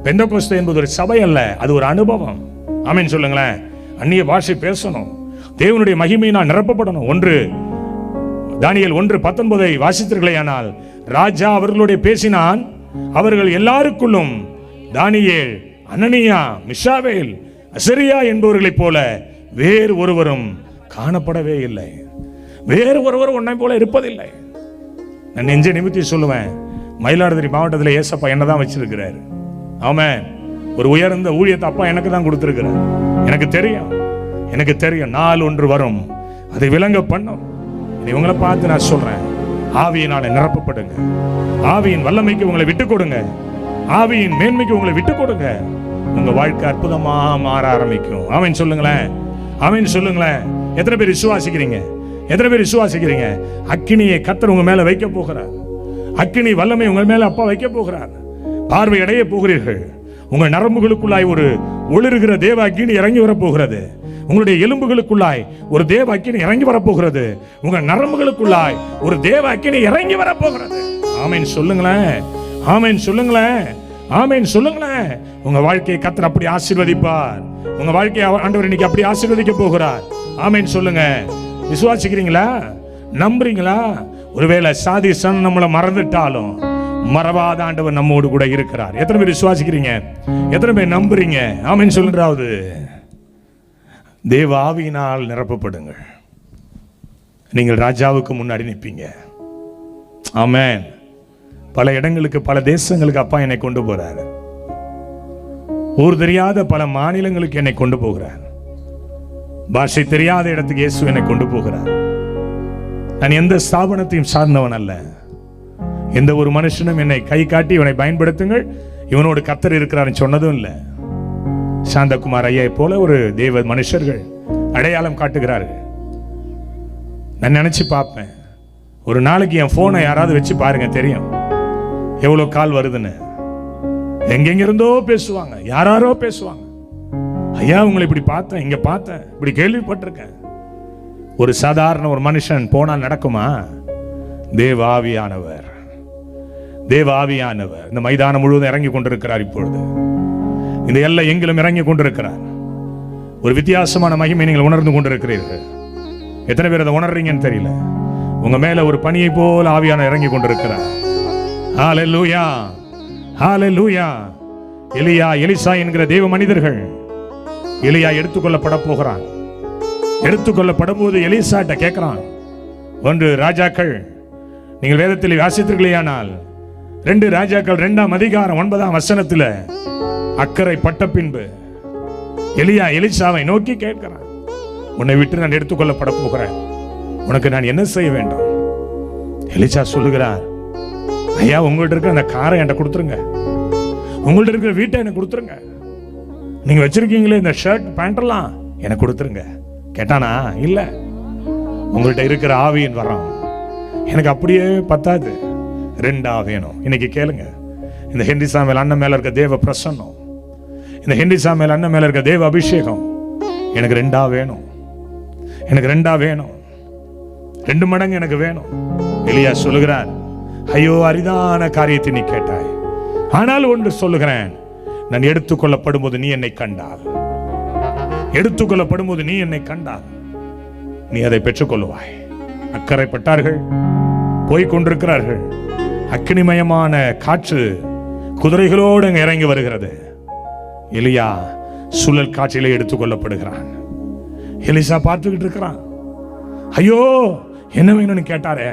பெந்தெகோஸ்தே என்பது ஒரு சபை அல்ல, அது ஒரு அனுபவம். ஆமென் சொல்லுங்களேன். அந்நிய பாஷை பேசணும், தேவனுடைய மகிமையினால் நிரப்பப்படணும். 1 தானியேல் 1:19 வாசித்தீர்களேயானால், ராஜா அவர்களுடைய பேசினான், அவர்கள் எல்லாருக்குள்ளும் தானியேல், அனனியா, மிஷாவேல், அசரியா என்பவர்களைப் போல வேறு ஒருவரும் காணப்படவே இல்லை. வேறு ஒருவர் உன்னை போல இருப்பதில்லை. நான் நெஞ்ச நிமித்தி சொல்லுவேன், மயிலாடுதுறை மாவட்டத்தில் ஏசப்பா என்னதான் வச்சிருக்கிறார். ஆமென். ஒரு உயர்ந்த ஊழியத்தை அப்பா எனக்கு தான் கொடுத்திருக்கிறார். எனக்கு தெரியும் நாள் ஒன்று வரும், அதை விளங்க பண்ணும். இவங்களை பார்த்து நான் சொல்றேன், ஆவியினால நிரப்பப்படுங்க, ஆவியின் வல்லமைக்கு உங்களை விட்டுக் கொடுங்க, ஆவியின் மேன்மைக்கு உங்களை விட்டுக் கொடுங்க. உங்க வாழ்க்கை அற்புதமா மாற ஆரம்பிக்கும். ஆமென் சொல்லுங்களேன், ஆமென் சொல்லுங்களேன். எத்தனை பேர் விசுவாசிக்கிறீங்க? அக்கினியை கர்த்தர் உங்க மேல வைக்க போகிறார். அக்கினி வல்லமை உங்க மேல அப்பா வைக்க போகிறார். பார்வை அடைய போகிறீர்கள். உங்கள் நரம்புகளுக்குள்ளாய் ஒரு ஒளிருகிற தேவ அக்கினி இறங்கி வரப்போகிறது. உங்களுடைய எலும்புகளுக்குள்ளாய் ஒரு தேவ அக்கினி இறங்கி வரப்போகிறது. உங்கள் நரம்புகளுக்குள்ளாய் ஒரு தேவ அக்கினி இறங்கி வரப்போகிறது. ஆமென் சொல்லுங்களேன், ஆமென் சொல்லுங்களேன், ஆமென் சொல்லுங்களேன். உங்க வாழ்க்கையை கர்த்தர் அப்படி ஆசீர்வதிப்பார். உங்க வாழ்க்கையை ஆண்டவர் இன்னைக்கு அப்படி ஆசீர்வதிக்க போகிறார். ஆமென் சொல்லுங்க. விசுவாசிக்கிறீங்களா? நம்புறீங்களா? ஒருவேளை சாதி சன் நம்மளை மறந்துட்டாலும் மறவாத ஆண்டவர் நம்மோடு கூட இருக்கிறார். எத்தனை பேர் விசுவாசிக்கிறீங்க? எத்தனை பேர் நம்புறீங்க? ஆமென் சொல்லுறாவது. தேவ ஆவியினால் நிரப்பப்படுங்கள். நீங்கள் ராஜாவுக்கு முன்னாடி நிற்பீங்க. ஆமென். பல இடங்களுக்கு, பல தேசங்களுக்கு அப்பா என்னை கொண்டு போறாரு. ஊர் தெரியாத பல மாநிலங்களுக்கு என்னை கொண்டு போகிறார். பாஷை தெரியாத இடத்துக்கு இயேசு என்னை கொண்டு போகிறார். நான் எந்த ஸ்தாபனத்தையும் சார்ந்தவன் அல்ல. எந்த ஒரு மனுஷனும் என்னை கை காட்டி இவனை பயன்படுத்துங்கள், இவனோடு கர்த்தர் இருக்கிறார் சொன்னதும் இல்லை. சாந்தகுமார் ஐயா போல ஒரு தேவ மனுஷர்கள் அடையாளம் காட்டுகிறார்கள். நான் நினைச்சு பார்ப்பேன், ஒரு நாளைக்கு என் போனை யாராவது வச்சு பாருங்க, தெரியும் எவ்வளவு கால் வருதுன்னு. எங்கெங்கிருந்தோ பேசுவாங்க, யாரோ பேசுவாங்க. ஐயா உங்களை இப்படி பார்த்தேன், இங்க பார்த்தேன், இப்படி கேள்விப்பட்டிருக்கேன். ஒரு சாதாரண ஒரு மனுஷன் போனால் நடக்குமா? தேவாவியானவர் இந்த மைதானம் முழுவதும் இறங்கி கொண்டிருக்கிறார். இப்பொழுது இந்த எல்லை எங்கிலும் இறங்கி கொண்டிருக்கிறார். ஒரு வித்தியாசமான மகிமை நீங்கள் உணர்ந்து கொண்டிருக்கிறீர்கள். எத்தனை பேர் அதை உணர்றீங்கன்னு தெரியல. உங்க மேல ஒரு பனியை போல ஆவியான இறங்கி கொண்டிருக்கிறார். ஹல்லேலூயா, ஹல்லேலூயா. எலியா, எலிசா என்கிற தேவ மனிதர்கள் எலியா எடுத்துக்கொள்ளப்பட போகிறான். எடுத்துக்கொள்ளப்படும் போது எலிசாட்ட கேட்கிறான். 1 ராஜாக்கள், நீங்கள் வேதத்தில் வாசித்தீர்களேயானால் 2 ராஜாக்கள் 2ஆம் அதிகாரம் 9ஆம் வசனத்தில் அக்கறை பட்ட பின்பு எலியா எலிசாவை நோக்கி கேட்கிறான், உன்னை விட்டு நான் எடுத்துக்கொள்ளப்பட போகிறேன், உனக்கு நான் என்ன செய்ய வேண்டும்? எலிசா சொல்லுகிறார், ஐயா, உங்கள்ட்ட இருக்கிற அந்த காரை என்கிட்ட கொடுத்துருங்க, உங்கள்ட்ட இருக்கிற வீட்டை எனக்கு கொடுத்துருங்க, நீங்க வச்சிருக்கீங்களே இந்த ஷர்ட் பேண்ட் எல்லாம் எனக்கு கொடுத்துருங்க. கேட்டானா, இல்ல, உங்கள்ட்ட இருக்கிற ஆவியின் வரம் எனக்கு அப்படியே பத்தாது, 2 வேணும். இன்னைக்கு கேளுங்க, இந்த ஹென்றி சாமுவேல் அண்ணன் மேல இருக்க தேவ பிரசன்னம், இந்த ஹென்றி சாமுவேல் அண்ணன் மேல இருக்க தேவ அபிஷேகம் எனக்கு 2 வேணும், எனக்கு 2 வேணும், 2 மடங்கு எனக்கு வேணும். எலியா சொல்லுகிறார், ஐயோ, அரிதான காரியத்தை நீ கேட்டாய், ஆனால் ஒன்று சொல்லுகிறேன், நான் எடுத்துக்கொள்ளப்படும் போது நீ என்னை கண்டால், எடுத்துக்கொள்ளப்படும் போது நீ என்னை கண்டால் நீ அதை பெற்றுக்கொள்வாய். அக்கறைப்பட்டார்கள், போய்கொண்டிருக்கிறார்கள். அக்னிமயமான காற்று குதிரைகளோடு இறங்கி வருகிறது. எலியா சுழல் காற்றிலே எடுத்துக்கொள்ளப்படுகிறான். எலிசா பார்த்துக்கிட்டு இருக்கிறான். ஐயோ, என்ன வேணும்னு கேட்டாரே,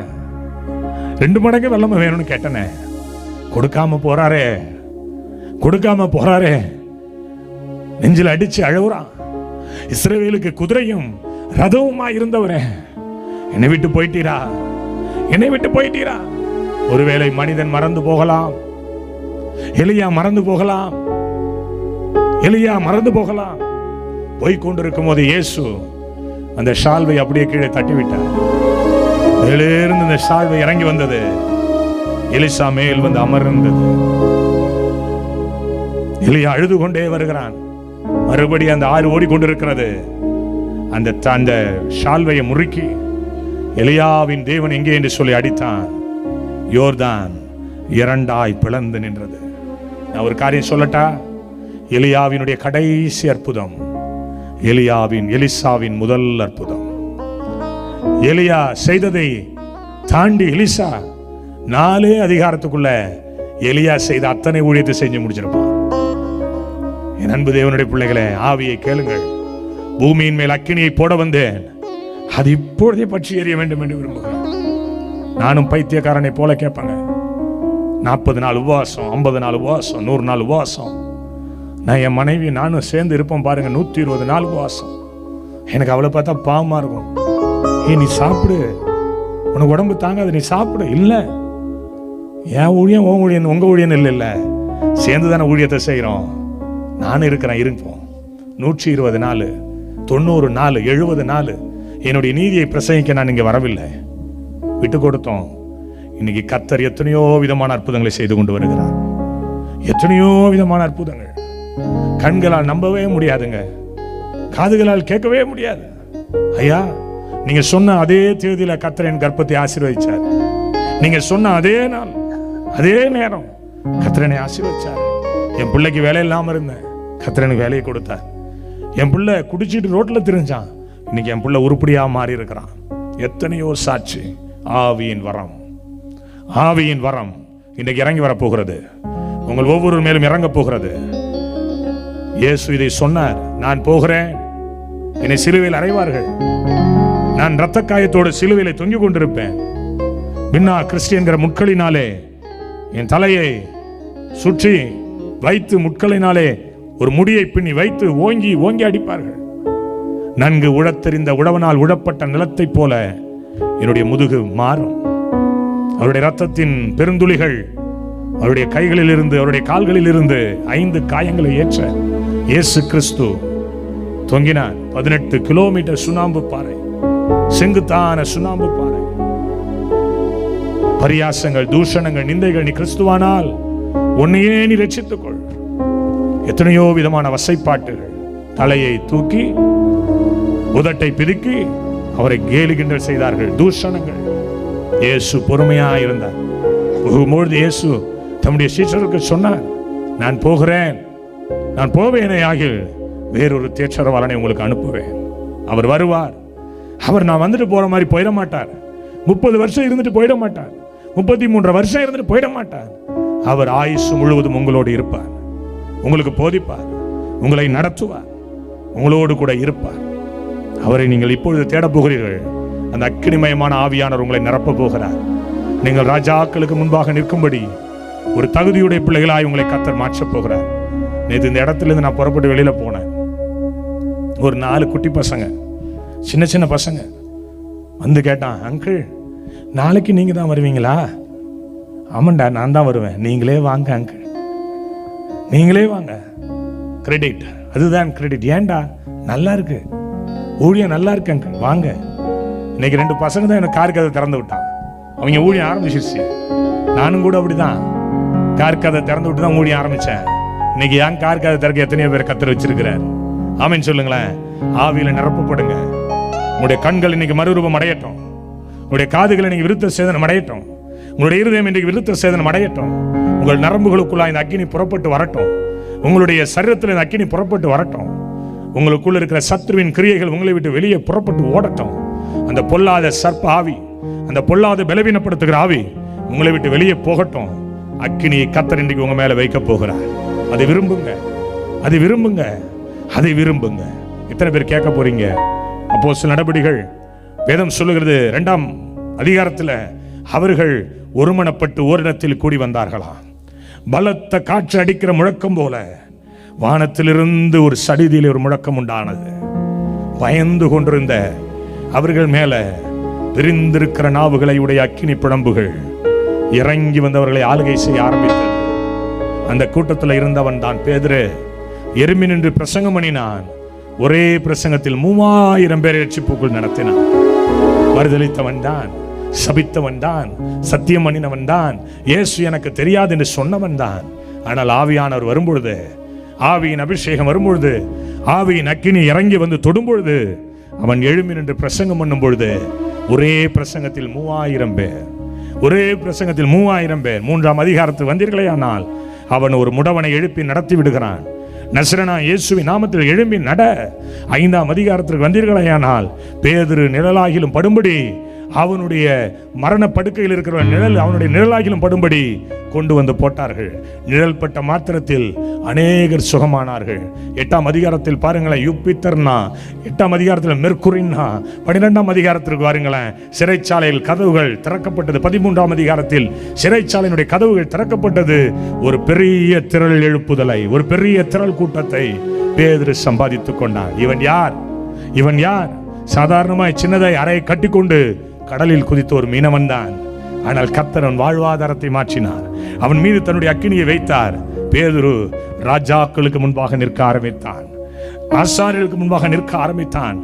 2 மடங்கு வெள்ளம் வேணும்னு கேட்டனே, கொடுக்காம போறாரே, நெஞ்சில் அடிச்சு அழுகுறான். இஸ்ரவேலுக்கு குதிரையும் ரதவுமா இருந்தவரே, என்னை விட்டு போயிட்டீரா? ஒருவேளை மனிதன் மறந்து போகலாம், எலியா மறந்து போகலாம். போய்கொண்டிருக்கும் போது இயேசு அந்த ஷால்வை அப்படியே கீழே தட்டிவிட்டார். மேலிருந்து அந்த ஷால்வை இறங்கி வந்தது, எலிசா மேல் வந்து அமர்ந்தது. எலியா அழுது கொண்டே வருகிறான். மறுபடியும் அந்த ஆறு ஓடிக்கொண்டிருக்கிறது. அந்த ஷால்வையை முறுக்கி எலியாவின் தேவன் எங்கே என்று சொல்லி அடித்தான். யோர்தான் 2ஆய் பிளந்து நின்றது. நான் ஒரு காரியம் சொல்லட்டா, எலியாவினுடைய கடைசி அற்புதம் எலிசாவின் முதல் அற்புதம். எலியா செய்ததை தாண்டி எலிசா 4 அதிகாரத்துக்குள்ள எலியா செய்த அத்தனை ஊழியத்தை செஞ்சு முடிச்சிருப்பான். என் அன்பு தேவனுடைய பிள்ளைகளே, ஆவியை கேளுங்கள். பூமியின் மேல் அக்கினியை போட வந்தேன், அது இப்பொழுதே பற்றி எறிய வேண்டும் என்று விரும்புகிறேன். நானும் பைத்தியக்காரனை போல கேட்பாங்க, 40 நாள் உபவாசம், 50 நாள் உபவாசம், 100 நாள் உபவாசம். நான் என் மனைவி நானும் சேர்ந்து இருப்போம் பாருங்க, 120 நாள் உபவாசம். எனக்கு அவளை பார்த்தா பாவமா இருக்கும். நீ சாப்பிடு, உனக்கு உடம்பு தாங்காது, நீ சாப்பிடு. இல்லை, என் ஊழியம் உன் ஊழியம் உங்க ஊழியம் இல்லை, சேர்ந்து தானே ஊழியத்தை செய்கிறோம். நானும் இருக்கிறேன், இருப்போம். 120 நாள், 90 நாள், 70 நாள் என்னுடைய நீதியை பிரசங்கிக்க நான் இங்கே வரவில்லை, விட்டு கொடுத்தோம். இன்னைக்கு கர்த்தர் எத்தனையோ விதமான அற்புதங்களை செய்து கொண்டு வருகிறார். எத்தனையோ விதமான அற்புதங்கள் கண்களால் நம்பவே முடியாதுங்க, காதுகளால் கேட்கவே முடியாது. ஐயா, நீங்க சொன்ன அதே தேதியில கர்த்தர் என் கர்ப்பத்தை ஆசீர்வதிச்சார். நீங்க சொன்ன அதே நாள் அதே நேரம் கர்த்தரனை ஆசீர்வதிச்சார். என் பிள்ளைக்கு வேலை இல்லாம இருந்தேன், கர்த்தரனுக்கு வேலையை கொடுத்தார். என் பிள்ளை குடிச்சிட்டு ரோட்ல திரிஞ்சான், இன்னைக்கு என் பிள்ளை உருப்படியா மாறி இருக்கிறான். எத்தனையோ சாட்சி. ஆவியின் வரம் இன்னைக்கு இறங்கி வரப்போகிறது, உங்கள் ஒவ்வொரு மேலும் இறங்க போகிறது. இயேசு இதை சொன்னார், நான் போகிறேன், என்னை சிலுவையில் அறைவார்கள், நான் இரத்த காயத்தோடு சிலுவையிலே தொங்கிக் கொண்டிருப்பேன். பின்னா கிறிஸ்டியன்கிற முட்களினாலே என் தலையை சுற்றி வைத்து, முட்களினாலே ஒரு முடியை பின்னி வைத்து ஓங்கி ஓங்கி அடிப்பார்கள். நன்கு உழத்தெறிந்த உழவனால் உழப்பட்ட நிலத்தை போல என்னுடைய முதுகு மாறும். அவருடைய இரத்தத்தின் பெருந்துளிகள் அவருடைய கைகளில் இருந்து, அவருடைய கால்களில் இருந்து 5 காயங்களை ஏற்ற இயேசு கிறிஸ்து தொங்கினார். 18 கிலோமீட்டர் சுண்ணாம்பு பாறை, செங்குத்தான சுண்ணாம்பு பாறை. பரியாசங்கள், தூஷணங்கள், நிந்தைகள். நீ கிறிஸ்துவானால் உன்னையே நீ ரட்சித்துக்கொள். எத்தனையோ விதமான வசைப்பாட்டுகள். தலையை தூக்கி உதட்டை பிதுக்கி அவரை கேலி கிண்டல் செய்தார்கள். தூஷணங்கள். இயேசு பொறுமையா இருந்தார். போகும்பொழுது இயேசு தம்முடைய சீஷருக்கு சொன்னார், நான் போகிறேன், நான் போவேனே ஆகில் வேறொரு தேற்றரவாளனை உங்களுக்கு அனுப்புவேன். அவர் வருவார். அவர் நான் வந்துட்டு போற மாதிரி போயிட மாட்டார். 30 வருஷம் இருந்துட்டு போயிட மாட்டார். 33 வருஷம் இருந்துட்டு போயிட மாட்டார். அவர் ஆயுசு முழுவதும் உங்களோடு இருப்பார், உங்களுக்கு போதிப்பார், உங்களை நடத்துவார், உங்களோடு கூட இருப்பார். அவரை நீங்கள் இப்பொழுது தேடப் போகிறீர்கள். அந்த அக்கினிமயமான ஆவியானவர் உங்களை நிரப்ப போகிறார். நீங்கள் ராஜாக்களுக்கு முன்பாக நிற்கும்படி ஒரு தகுதியுடைய பிள்ளைகளாய் உங்களை கர்த்தர் மாற்றப் போகிறார். நேற்று இந்த இடத்துல நான் புறப்பட்டு வெளியில போனேன். ஒரு 4 குட்டி பசங்க, சின்ன சின்ன பசங்க வந்து கேட்டான், அங்கிள் நாளைக்கு நீங்க தான் வருவீங்களா? ஆமாண்டா, நான் தான் வருவேன். நீங்களே வாங்க அங்கிள், நீங்களே வாங்க. கிரெடிட், அதுதான் கிரெடிட். ஏன்டா? நல்லா இருக்கு, ஊழியம் நல்லா இருக்கு அங்கிள், வாங்க. இன்னைக்கு 2 பசங்க தான் எனக்கு கார் கதை திறந்து விட்டான். அவங்க ஊழியம் ஆரம்பிச்சிருச்சு. நானும் கூட அப்படிதான் கார் கதை திறந்து விட்டு தான் ஊழியம் ஆரம்பிச்சேன். இன்னைக்கு ஏன் கார் கதை திறக்க எத்தனையோ பேர் கத்தர் வச்சிருக்கிறார். ஆமென் சொல்லுங்களேன். ஆவியில நிரப்பப்படுங்க. உங்களுடைய கண்கள் இன்னைக்கு மறுரூபம் அடையட்டும். உங்களுடைய காதுகள் இன்னைக்கு விருத்த சேதனம் அடையட்டும். உங்களுடைய இருதயம் இன்றைக்கு விருத்த சேதனம் அடையட்டும். உங்கள் நரம்புகளுக்குள்ள இந்த அக்கினி புறப்பட்டு வரட்டும். உங்களுடைய சரீரத்தில் இந்த அக்கினி புறப்பட்டு வரட்டும். உங்களுக்குள்ள இருக்கிற சத்ருவின் கிரியைகள் உங்களை விட்டு வெளியே புறப்பட்டு ஓடட்டும். அந்த பொல்லாத சர்ப்ப ஆவி, அந்த பொல்லாத பலவீனப்படுத்துகிற ஆவி உங்களை விட்டு வெளியே போகட்டும். அக்கினியை கர்த்தர் இன்றைக்கு உங்க மேல வைக்க போகிறார். அதை விரும்புங்க, அதை விரும்புங்க, அதை விரும்புங்க. எத்தனை பேர் கேட்க போறீங்க? அப்போஸ்தலர் நடபடிகள் வேதம் சொல்லுகிறது 2ஆம் அதிகாரத்தில் அவர்கள் ஒருமனப்பட்டு ஓரிடத்தில் கூடி வந்தார்களாம். பலத்த காற்று அடிக்கிற முழக்கம் போல வானத்திலிருந்து ஒரு சடிதியில் ஒரு முழக்கம் உண்டானது. பயந்து கொண்டிருந்த அவர்கள் மேல விரிந்திருக்கிற நாவுகளை உடைய அக்கினி பிழம்புகள் இறங்கி வந்தவர்களை ஆளுகை செய்ய ஆரம்பித்தது. அந்த கூட்டத்தில் இருந்தவன் தான் பேதுரு. எருமி நின்று பிரசங்கம் பண்ணினான். ஒரே பிரசங்கத்தில் 3000 பேரை ரட்சிப்புக்குள் நடத்தினான். மறுதலித்தவன் தான், சபித்தவன் தான், சத்தியம் பண்ணினவன் தான், இயேசு எனக்கு தெரியாது என்று சொன்னவன் தான். ஆனால் ஆவியானவர் வரும்பொழுது, ஆவியின் அபிஷேகம் வரும்பொழுது, ஆவியின் அக்கினி இறங்கி வந்து தொடும்பொழுது, அவன் எழும்பி நின்று பிரசங்கம் பண்ணும் பொழுது ஒரே பிரசங்கத்தில் 3000 பேர், ஒரே பிரசங்கத்தில் 3000 பேர். 3ஆம் அதிகாரத்தில் வந்தீர்களே ஆனால் அவன் ஒரு முடவனை எழுப்பி நடத்தி விடுகிறான். நசரேனா இயேசுவின் நாமத்தில் எழும்பி நட. 5ஆம் அதிகாரத்திற்கு வந்தீர்களேயானால் பேதுரு நிழலாகிலும் படும்படி அவனுடைய மரண படுக்கையில் இருக்கிற நிழல் அவனுடைய நிழலாகிலும் படும்படி கொண்டு வந்து போட்டார்கள். நிழல் பட்ட மாத்திரத்தில் அநேகர் சுகமானார்கள். 8ஆம் அதிகாரத்தில் பாருங்களேன், யூப்பித்தர்னா, 8ஆம் அதிகாரத்தில் மெர்க்குரின்னா, 12ஆம் அதிகாரத்திற்கு பாருங்களேன், சிறைச்சாலையில் கதவுகள் திறக்கப்பட்டது. 13ஆம் அதிகாரத்தில் சிறைச்சாலையினுடைய கதவுகள் திறக்கப்பட்டது. ஒரு பெரிய திரள் எழுப்புதலை, ஒரு பெரிய திரள் கூட்டத்தை பேதுரு சம்பாதித்துக் கொண்டான். இவன் யார்? இவன் யார்? சாதாரணமாய் சின்னதை அறையை கட்டிக்கொண்டு கடலில் குதித்த ஒரு மீனவன் தான். ஆனால் கர்த்தர் அவன் வாழ்வாதாரத்தை மாற்றினார். அவன் மீது தன்னுடைய அக்கினியை வைத்தார். பேதுரு ராஜாக்களுக்கு முன்பாக நிற்க ஆரம்பித்தான். ஆசாரியர்களுக்கு முன்பாக நிற்க ஆரம்பித்தான்.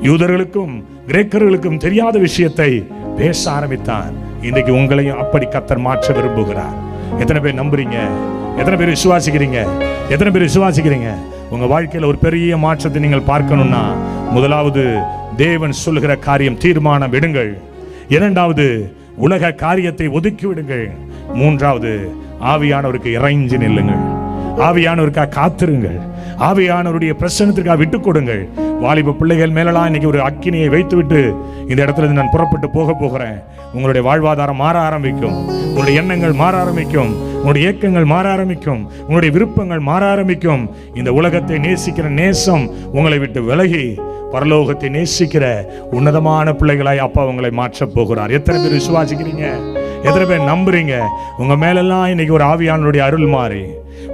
யூதர்களுக்கும் கிரேக்கர்களுக்கும் தெரியாத விஷயத்தை பேச ஆரம்பித்தான். இன்றைக்கு உங்களையும் அப்படி கர்த்தர் மாற்ற விரும்புகிறார். எத்தனை பேர் நம்புறீங்க? எத்தனை பேர் விசுவாசிக்கிறீங்க? எத்தனை பேர் விசுவாசிக்கிறீங்க? உங்க வாழ்க்கையில் ஒரு பெரிய மாற்றத்தை நீங்கள் பார்க்கணும்னா, முதலாவது தேவன் சொல்லுகிற காரியம் தீர்மானம் விடுங்கள். 2வது உலக காரியத்தை ஒதுக்கி விடுங்கள். 3வது ஆவியானவருக்கு இறைஞ்சி நில்லுங்கள். ஆவியானவருக்காக காத்திருங்கள். ஆவியானவருடைய பிரசன்னத்திற்காக விட்டுக் கொடுங்கள். வாலிப பிள்ளைகள் மேலெல்லாம் இன்னைக்கு ஒரு அக்கினியை வைத்து விட்டு இந்த இடத்துல நான் புறப்பட்டு போக போகிறேன். உங்களுடைய வாழ்வாதாரம் மாற ஆரம்பிக்கும். உங்களுடைய எண்ணங்கள் மாற ஆரம்பிக்கும். உங்களுடைய இயக்கங்கள் மாற ஆரம்பிக்கும். உங்களுடைய விருப்பங்கள் மாற ஆரம்பிக்கும். இந்த உலகத்தை நேசிக்கிற நேசம் உங்களை விட்டு விலகி பரலோகத்தை நேசிக்கிற உன்னதமான பிள்ளைகளாய் அப்பா உங்களை மாற்றப் போகிறார். எத்தனை பேர் விசுவாசிக்கிறீங்க? எத்தனை பேர் நம்புறீங்க? உங்க மேலெல்லாம் இன்னைக்கு ஒரு ஆவியானவருடைய அருள் மாறி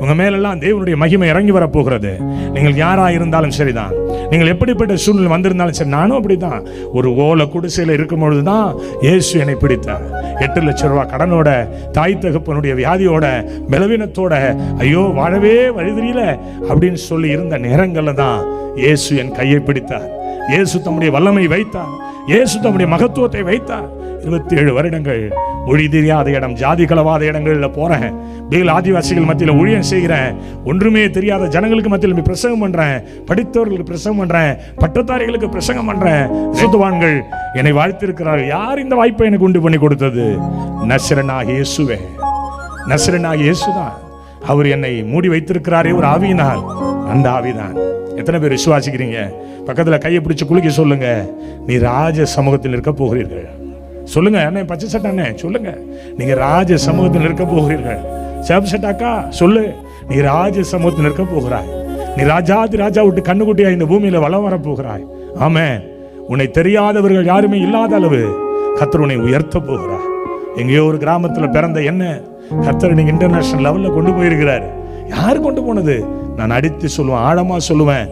உங்க மேலெல்லாம் தேவனுடைய மகிமை இறங்கி வரப்போகிறது. நீங்கள் யாரா இருந்தாலும் சரிதான், நீங்கள் எப்படிப்பட்ட சூழ்நிலை வந்திருந்தாலும் சரி. நானும் அப்படிதான். ஒரு ஓலை குடிசையில் இருக்கும் பொழுதுதான் இயேசு என்னை பிடித்தார். 8 லட்சம் ரூபாய் கடனோட, தாய் தகப்பனுடைய வியாதியோட, பலவீனத்தோட, ஐயோ வாழவே வழி தெரியல அப்படின்னு சொல்லி இருந்த நேரங்கள்ல தான் இயேசு என் கையை பிடித்தார். இயேசு தம்முடைய வல்லமை வைத்தார். இயேசு தம்முடைய மகத்துவத்தை வைத்தார். 27 வருடங்கள் மொழி தெரியாத இடம், ஜாதி கலவாத இடங்கள்ல போறேன். வேல் ஆதிவாசிகள் மத்தியில் ஊழியம் செய்கிறேன். ஒன்றுமே தெரியாத ஜனங்களுக்கு மத்தியில் பிரசங்கம் பண்றேன். படித்தவர்களுக்கு பிரசங்கம் பண்றேன். பட்டதாரிகளுக்கு பிரசங்கம் பண்றேன். சுத்தவான்கள் என்னை வாழ்த்திருக்கிறார்கள். யார் இந்த வாய்ப்பை எனக்கு உண்டு பண்ணி கொடுத்தது? நசரேயனாகிய இயேசுவே. நசரேயனாகிய இயேசுதான். அவர் என்னை மூடி வைத்திருக்கிறாரே ஒரு ஆவியினால், அந்த ஆவிதான். எத்தனை பேர் விசுவாசிக்கிறீங்க? பக்கத்துல கையை பிடிச்சு குலுக்கி சொல்லுங்க, நீ ராஜ சமூகத்தில் இருக்க போகிறீர்கள். சொல்லுங்க அண்ணே, பச்சை சட்டை அண்ணே சொல்லுங்க, நீங்க ராஜ சமூகத்தில் இருக்க போகிறீர்கள். சேப் சட்டாக்கா சொல்லு, நீ ராஜ சமூகத்தில் இருக்க போகிறாய். நீ ராஜாதி ராஜா விட்டு கண்ணுக்குட்டியா இந்த பூமியில வளம் வர போகிறாய். ஆமென். உன்னை தெரியாதவர்கள் யாருமே இல்லாத அளவு கர்த்தர் உன்னை உயர்த்த போகிறார். எங்கேயோ ஒரு கிராமத்துல பிறந்த என்ன கர்த்தர் நீங்க இன்டர்நேஷனல் லெவல்ல கொண்டு போயிருக்கிறாரு. யாரு கொண்டு போனது? நான் அடித்து சொல்லுவேன், ஆழமா சொல்லுவேன்,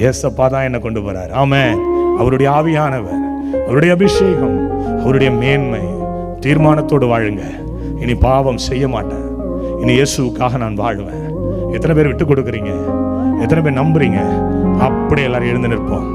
ஏசப்பா தான் என்ன கொண்டு போறார். ஆமென். அவருடைய ஆவியானவர், அவருடைய அபிஷேகம், அவருடைய மேன்மை. தீர்மானத்தோடு வாழுங்க. இனி பாவம் செய்ய மாட்டேன், இனி இயேசுவுக்காக நான் வாழ்வேன். எத்தனை பேர் விட்டு கொடுக்குறீங்க? எத்தனை பேர் நம்புறீங்க? அப்படியே எல்லாரும் எழுந்து நிற்போம்.